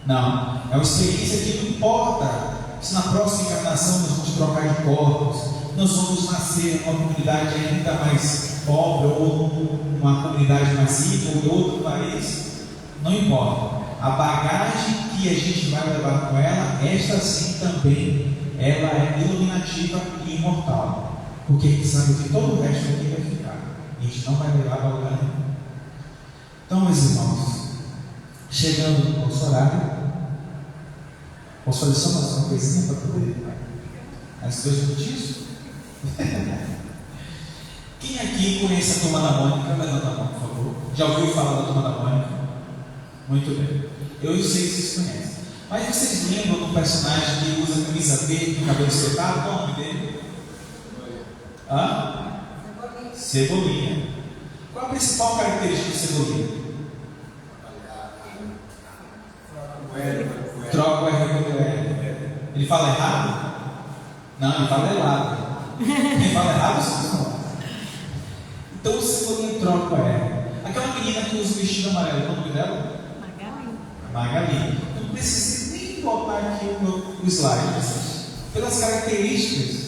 Não, é uma experiência que não importa se na próxima encarnação nós vamos trocar de corpos, nós vamos nascer em uma comunidade ainda mais pobre, ou uma comunidade mais rica, ou em outro país, não importa. A bagagem que a gente vai levar com ela, esta sim também, ela é iluminativa e imortal, porque a gente sabe que todo o resto aqui vai ficar, a gente não vai levar para lugar nenhum. Então, meus irmãos, chegando no nosso horário, posso fazer só mais uma coisinha para poder as 2 minutinhos? Quem aqui conhece a Turma da Mônica? Levanta a mão, por favor. Já ouviu falar da Turma da Mônica? Muito bem. Eu sei que vocês conhecem. Mas vocês lembram do personagem que usa camisa verde com cabelo espetado? Qual é o nome dele? Hã? Cebolinha. Qual é a principal característica do Cebolinha? Troca o R pelo R. Ele fala errado? Não, ele fala errado. Quem fala errado, vocês não. Então o Cebolinha troca o R. Aquela menina que usa o vestido amarelo, qual é o nome dela? Magali. Não precisa nem botar aqui o slide, pelas características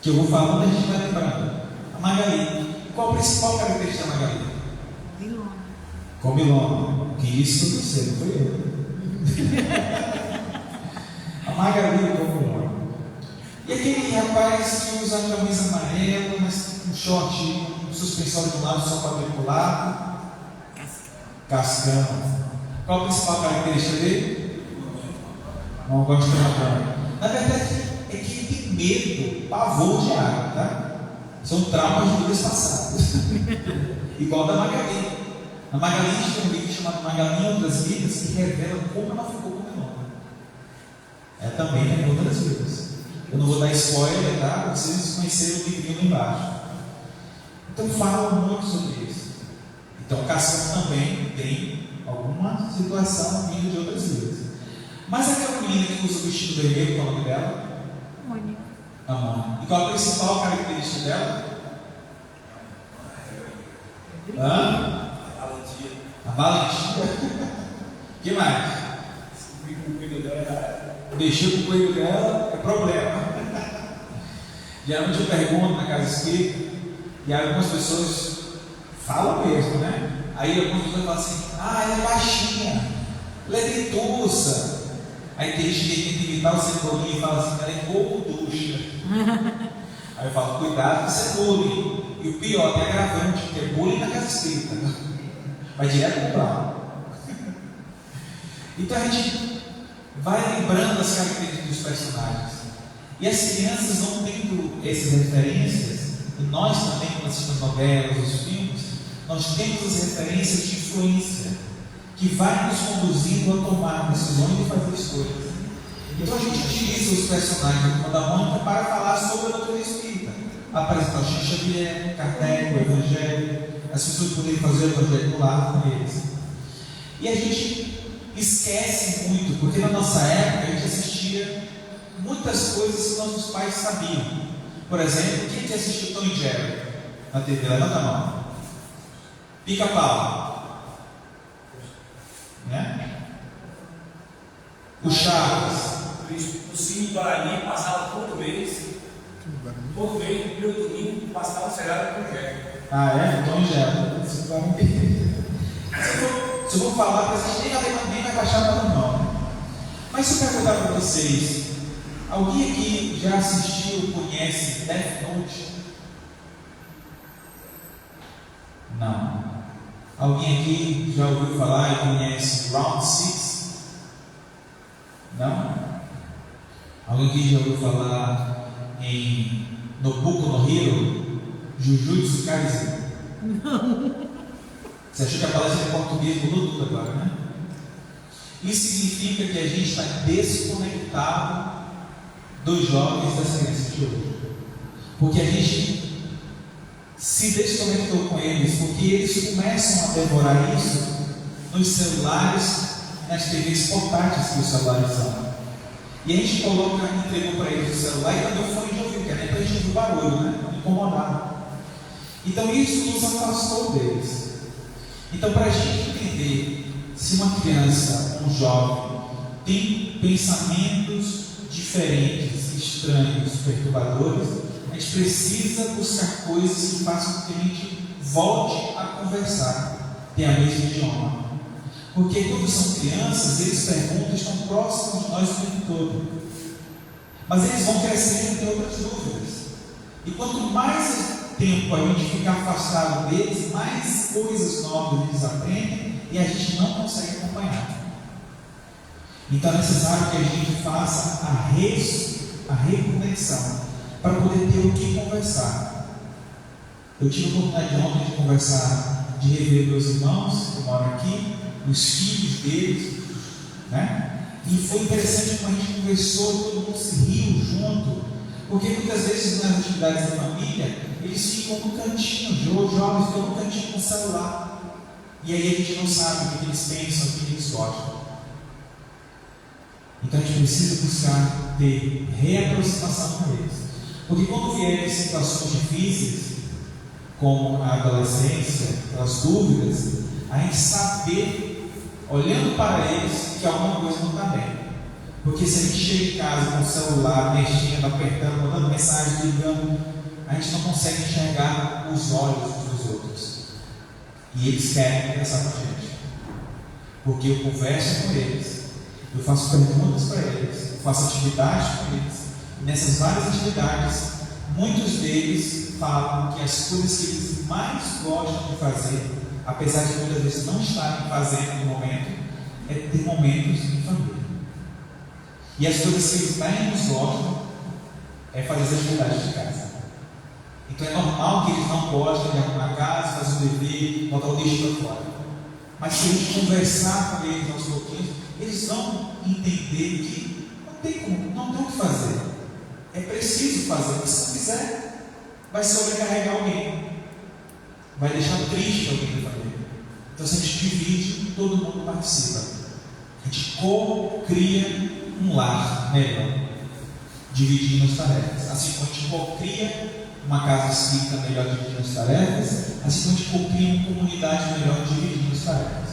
que eu vou falando, a gente vai lembrando. A Magali. Qual a principal característica da Magali? Comilona. Comilona. Quem disse foi você, não foi eu. A Magali é comilona. E aquele rapaz que usa a camisa amarela, mas um short, um suspensório de um lado, só quadriculado. Cascão. Qual a principal característica dele? Não gosta de água. Na verdade, é que ele tem medo, pavor de água, tá? São traumas de vidas passadas. Igual da Magali. A Magali tem um livro chamado Magali em Outras Vidas, que revela como ela ficou comilona. Ela também tem outras vidas. Eu não vou dar spoiler, tá? Para vocês conhecerem o livrinho lá embaixo. Então fala muito sobre isso. Então Cascão também tem alguma situação vinda de outras vidas. Mas aquela menina que usa o vestido vermelho, qual é o nome dela? Mônica. A Mônica. E qual a principal característica dela? Hã? A valentia. O que mais? Mexer com o coelho dela é problema. Geralmente eu pergunto na casa espírita, e algumas pessoas falam mesmo, né? Aí algumas pessoas falam assim: ela é baixinha, ela é dentuça. Aí tem gente que tenta imitar o Cebolinha e fala assim: ela é gorducha. Aí eu falo: cuidado, isso é bullying. E o pior, tem agravante, que é bullying na casa espírita. Vai direto para o plano. Então a gente vai lembrando as características dos personagens. E as crianças vão tendo essas referências, e nós também, quando assistimos novelas, os filmes, nós temos as referências de influência, que vai nos conduzindo a tomar decisões e fazer escolhas. Então a gente utiliza os personagens da Mônica para falar sobre a doutrina espírita, apresentar o Chico Xavier, Kardec, o Evangelho, as pessoas poderem fazer o Evangelho do lado com eles. E a gente esquece muito, porque na nossa época a gente assistia muitas coisas que nossos pais sabiam. Por exemplo, quem que assistiu Tom e Jerry na TV? Levanta a mão. Pica-pau, né? O Chaves. O Cine Guarani passava todo mês, no primeiro domingo, passava o seriado com o Jerry. Ah, é? Tom e Jerry. Se eu vou falar, para vocês nem vai baixar nada não. Mas se eu perguntar para vocês, Alguém aqui já assistiu, conhece Death Note? Não. Alguém aqui já ouviu falar e conhece Round 6? Não? Alguém aqui já ouviu falar em Boku no Hero? Jujutsu Kaisen? Não. Você achou que a palavra em português mudou tudo agora, né? Isso significa que a gente está desconectado dos jovens dessa criança de hoje. Porque a gente se desconectou com eles, porque eles começam a devorar isso nos celulares e nas TVs portáteis que os celulares são. E a gente entregou para eles o celular e também o fone de ouvido, que é nem para a gente ouvir barulho, né? Incomodar. Então isso nos afastou deles. Então, para a gente entender se uma criança, um jovem, tem pensamentos diferentes, estranhos, perturbadores, a gente precisa buscar coisas que façam com que a gente volte a conversar, ter a mesma idioma. Porque quando são crianças, eles perguntam, estão próximos de nós o tempo todo. Mas eles vão crescendo e ter outras dúvidas. E quanto mais tempo a gente ficar afastado deles, mais coisas novas eles aprendem e a gente não consegue acompanhar. Então é necessário que a gente faça a reconexão para poder ter o que conversar. Eu tive a oportunidade ontem de conversar, de rever meus irmãos que moram aqui, os filhos deles, né? E foi interessante como a gente conversou e todo mundo se riu junto, porque muitas vezes nas atividades da família eles ficam no cantinho, os jovens ficam no cantinho com o celular, e aí a gente não sabe o que eles pensam, o que eles gostam. Então a gente precisa buscar ter reaproximação com eles, porque quando vierem situações difíceis, como a adolescência, as dúvidas, a gente saber, olhando para eles, que alguma coisa não está bem. Porque se a gente chega em casa com o celular, mexendo, apertando, mandando mensagem, ligando, a gente não consegue enxergar os olhos uns dos outros. E eles querem conversar com a gente. Porque eu converso com eles, eu faço perguntas para eles, eu faço atividades com eles. E nessas várias atividades, muitos deles falam que as coisas que eles mais gostam de fazer, apesar de muitas vezes não estarem fazendo no momento, é ter momentos em família. E as coisas que eles menos gostam é fazer as atividades de casa. Então é normal que eles não gostem de arrumar a casa, fazer o dever, botar o lixo para fora. Mas se a gente conversar com eles aos pouquinhos, eles vão entender que não tem o que fazer. É preciso fazer, mas se não fizer, vai sobrecarregar alguém. Vai deixar triste alguém da família. Então se a gente divide, todo mundo participa. A gente cria um lar melhor, dividindo as tarefas. Assim como a gente cria uma casa espírita melhor dividindo as tarefas, assim como a gente cria uma comunidade melhor dividindo as tarefas.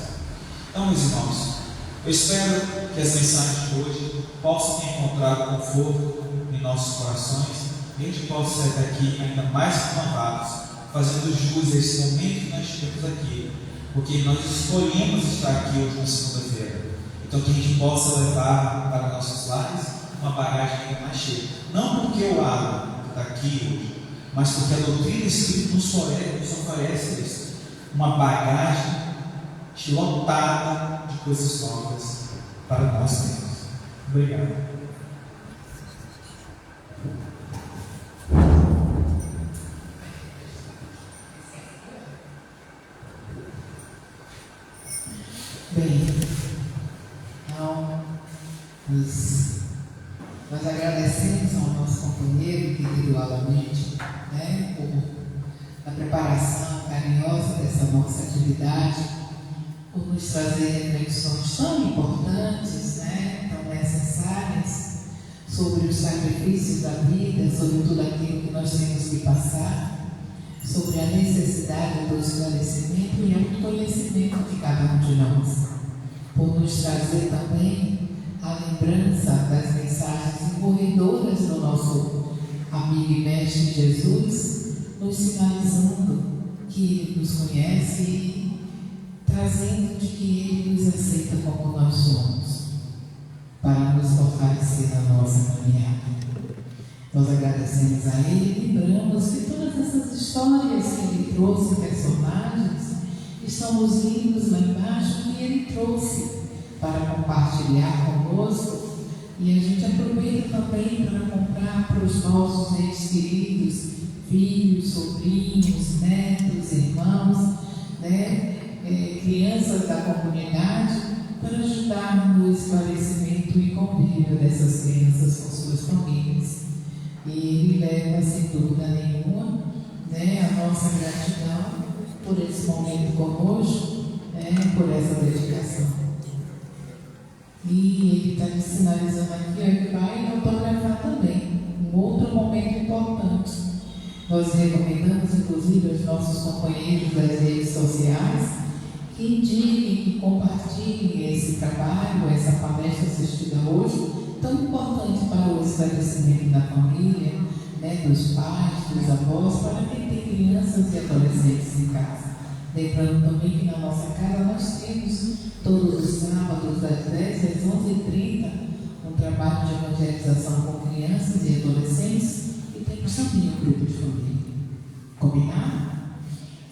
Então, meus irmãos, eu espero que as mensagens de hoje possam ter encontrado conforto em nossos corações e a gente possa sair daqui ainda mais renovados, fazendo jus a esse momento que nós tivemos aqui, porque nós escolhemos estar aqui hoje na segunda-feira. Então que a gente possa levar para nossos lares uma bagagem ainda mais cheia. Não porque o Alan está aqui hoje, mas porque a doutrina espírita nos oferece isso. Uma bagagem lotada de coisas novas para nós mesmos. Obrigado. Bem, então, nós agradecemos ao nosso companheiro, individualmente, né, por a preparação carinhosa dessa nossa atividade, por nos trazer reflexões tão importantes, né, tão necessárias, sobre os sacrifícios da vida, sobre tudo aquilo que nós temos que passar, sobre a necessidade do esclarecimento e autoconhecimento de cada um de nós, por nos trazer também a lembrança das mensagens encorredoras do nosso amigo e mestre Jesus, nos sinalizando que Ele nos conhece e trazendo de que Ele nos aceita como nós somos. para nos fortalecer na nossa caminhada. Nós agradecemos a Ele e lembramos que todas essas histórias que Ele trouxe, personagens, estão nos livros lá embaixo que Ele trouxe para compartilhar conosco. E a gente aproveita também para comprar para os nossos entes queridos, filhos, sobrinhos, netos, irmãos, né, crianças da comunidade, para ajudar no esclarecimento e convívio dessas crianças com suas famílias. E ele leva, sem dúvida nenhuma, né, a nossa gratidão por esse momento conosco, né, por essa dedicação. E ele está me sinalizando aqui, ele vai autografar também, um outro momento importante. Nós recomendamos, inclusive, aos nossos companheiros das redes sociais que indiquem, que compartilhem esse trabalho, essa palestra assistida hoje, tão importante para o esclarecimento da família, né, dos pais, dos avós, para quem tem crianças e adolescentes em casa. Lembrando também que na nossa casa nós temos todos os sábados das 10 às 11h30 um trabalho de evangelização com crianças e adolescentes e temos também um grupo de família. Combinado?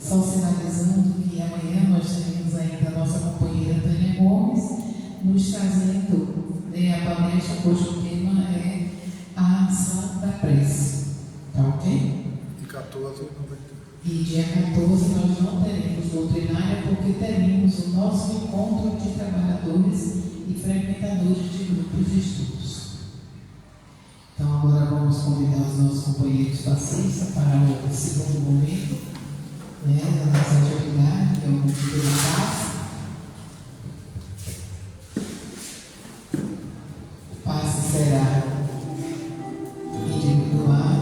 Só sinalizando que amanhã nós teremos ainda a nossa companheira Tânia Gomes nos trazendo, né, a palestra cujo tema é a ação da prece. Tá ok? E 14 não vai ter. E dia 14 nós não teremos doutrinária porque teremos o nosso encontro de trabalhadores e frequentadores de grupos de estudos. Então agora vamos convidar os nossos companheiros passistas para o segundo momento, né, da nossa atividade, que é o momento do passe. O passe será individual,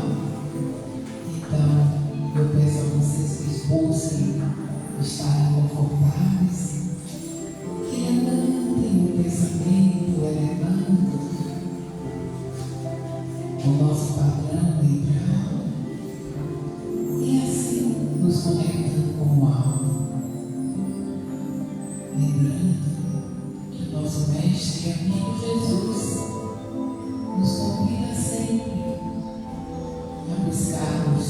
então eu peço a vocês que busquem estarem confortáveis, que andem no pensamento, elevando o nosso padrão mental e assim nos conectando com o alto. Lembrando que o nosso Mestre e amigo Jesus nos convida sempre a buscarmos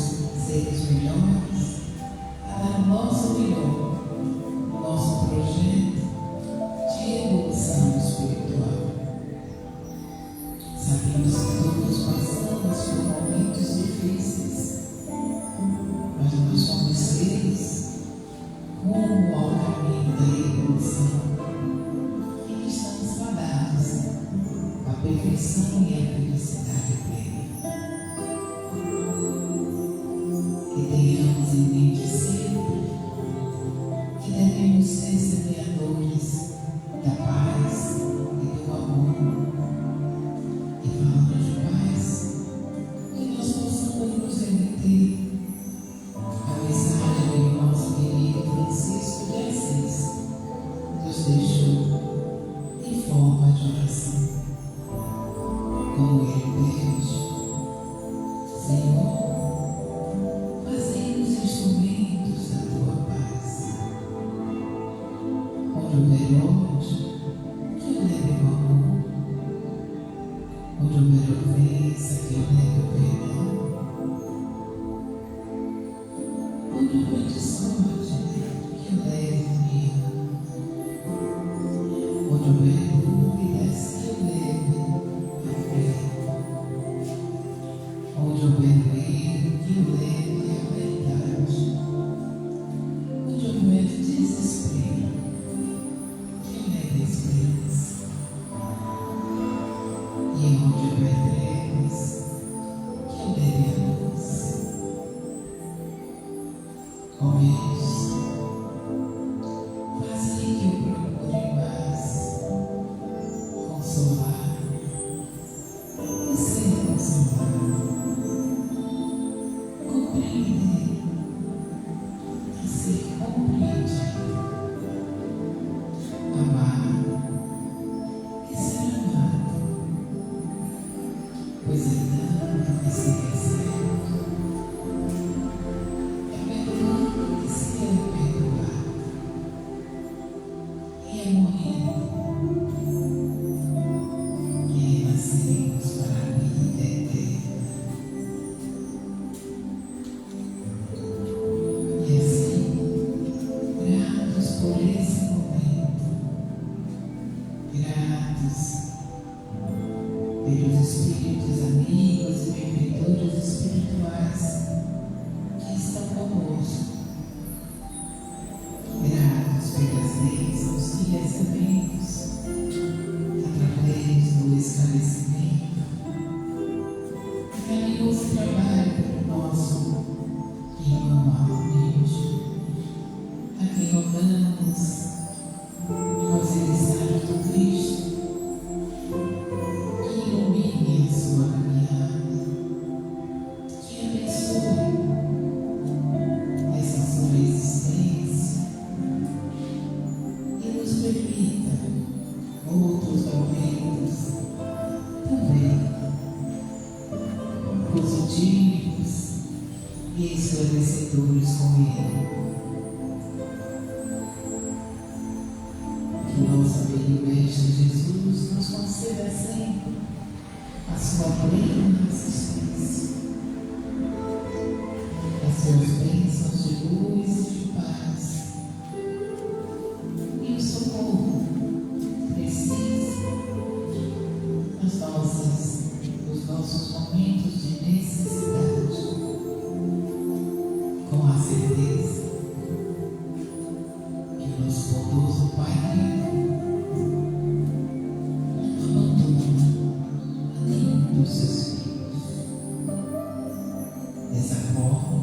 seres melhores, a dar o nosso melhor, o nosso projeto de evolução espiritual. Sabemos que todos passamos por momentos difíceis, mas nós somos seres rumo ao caminho da evolução e que estamos fadados à perfeição e à felicidade plena. Que tenhamos em mente sempre que devemos ser semeadores da paz e do amor. E falando de paz, que nós possamos nos remeter à mensagem que o nosso querido Francisco de Assis nos deixou em forma de oração. Como ele pede: Senhor, fazei-nos instrumentos da tua paz. Onde houver ódio, que eu leve o amor. Onde houver ofensa, que eu leve o perdão. Onde houver desordem, que eu leve o união. Onde houver dúvidas, que eu leve a fé. Onde houver erro, que eu leve a verdade. Onde houver desespero, que eu leve a esperança. E onde houver trevas, que eu leve a luz. Ó Deus, fazei que eu procure mais consolar e ser consolado, compreender e ser compreendido, amar e ser amado, pois é dando que se recebe, é perdoando que se guiados pelos espíritos amigos e benfeitores espirituais que estão conosco. Gratos pelas bênçãos que recebemos através do esclarecimento e carinhoso trabalho pelo nosso irmão humilde, a quem rogamos aos emissários do Cristo que ilumine a sua caminhada, que abençoe essa sua existência e nos permita outros momentos também positivos e esclarecedores com Ele. Que o nosso amigo Mestre Jesus nos conceda sempre a sua plena assistência, as suas bênçãos de luz e de paz, e o socorro preciso nos nossos momentos de necessidade, com a certeza que o nosso bondoso Pai não abandona a nenhum dos seus filhos. Dessa forma,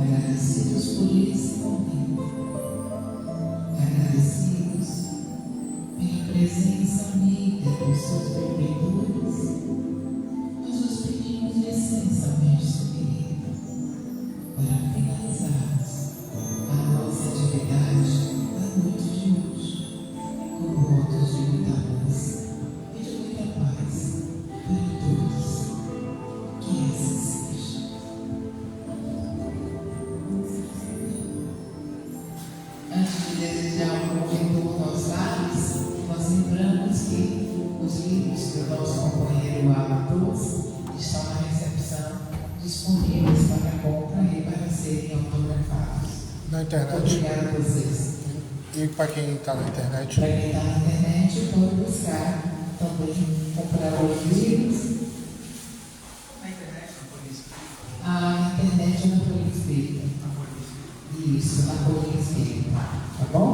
agradecidos por esse momento, agradecidos pela presença amiga dos seus benfeitores, nós os pedimos licença, Mestre querido, para finalizarmos a nossa atividade da noite de hoje com votos de muita luz e de muita paz para todos. Que assim seja. Antes de desejar um bom retorno aos lares, nós lembramos que os livros que o nosso companheiro Alan trouxe estão na recepção, disponíveis para compra e para serem autografados. Na internet. Obrigado a vocês. E para quem está na internet? Para quem está na internet, pode buscar também, comprar os livros. Na internet, na Folha Espírita. Na internet, na Folha Espírita. Isso, na Folha Espírita. Tá bom?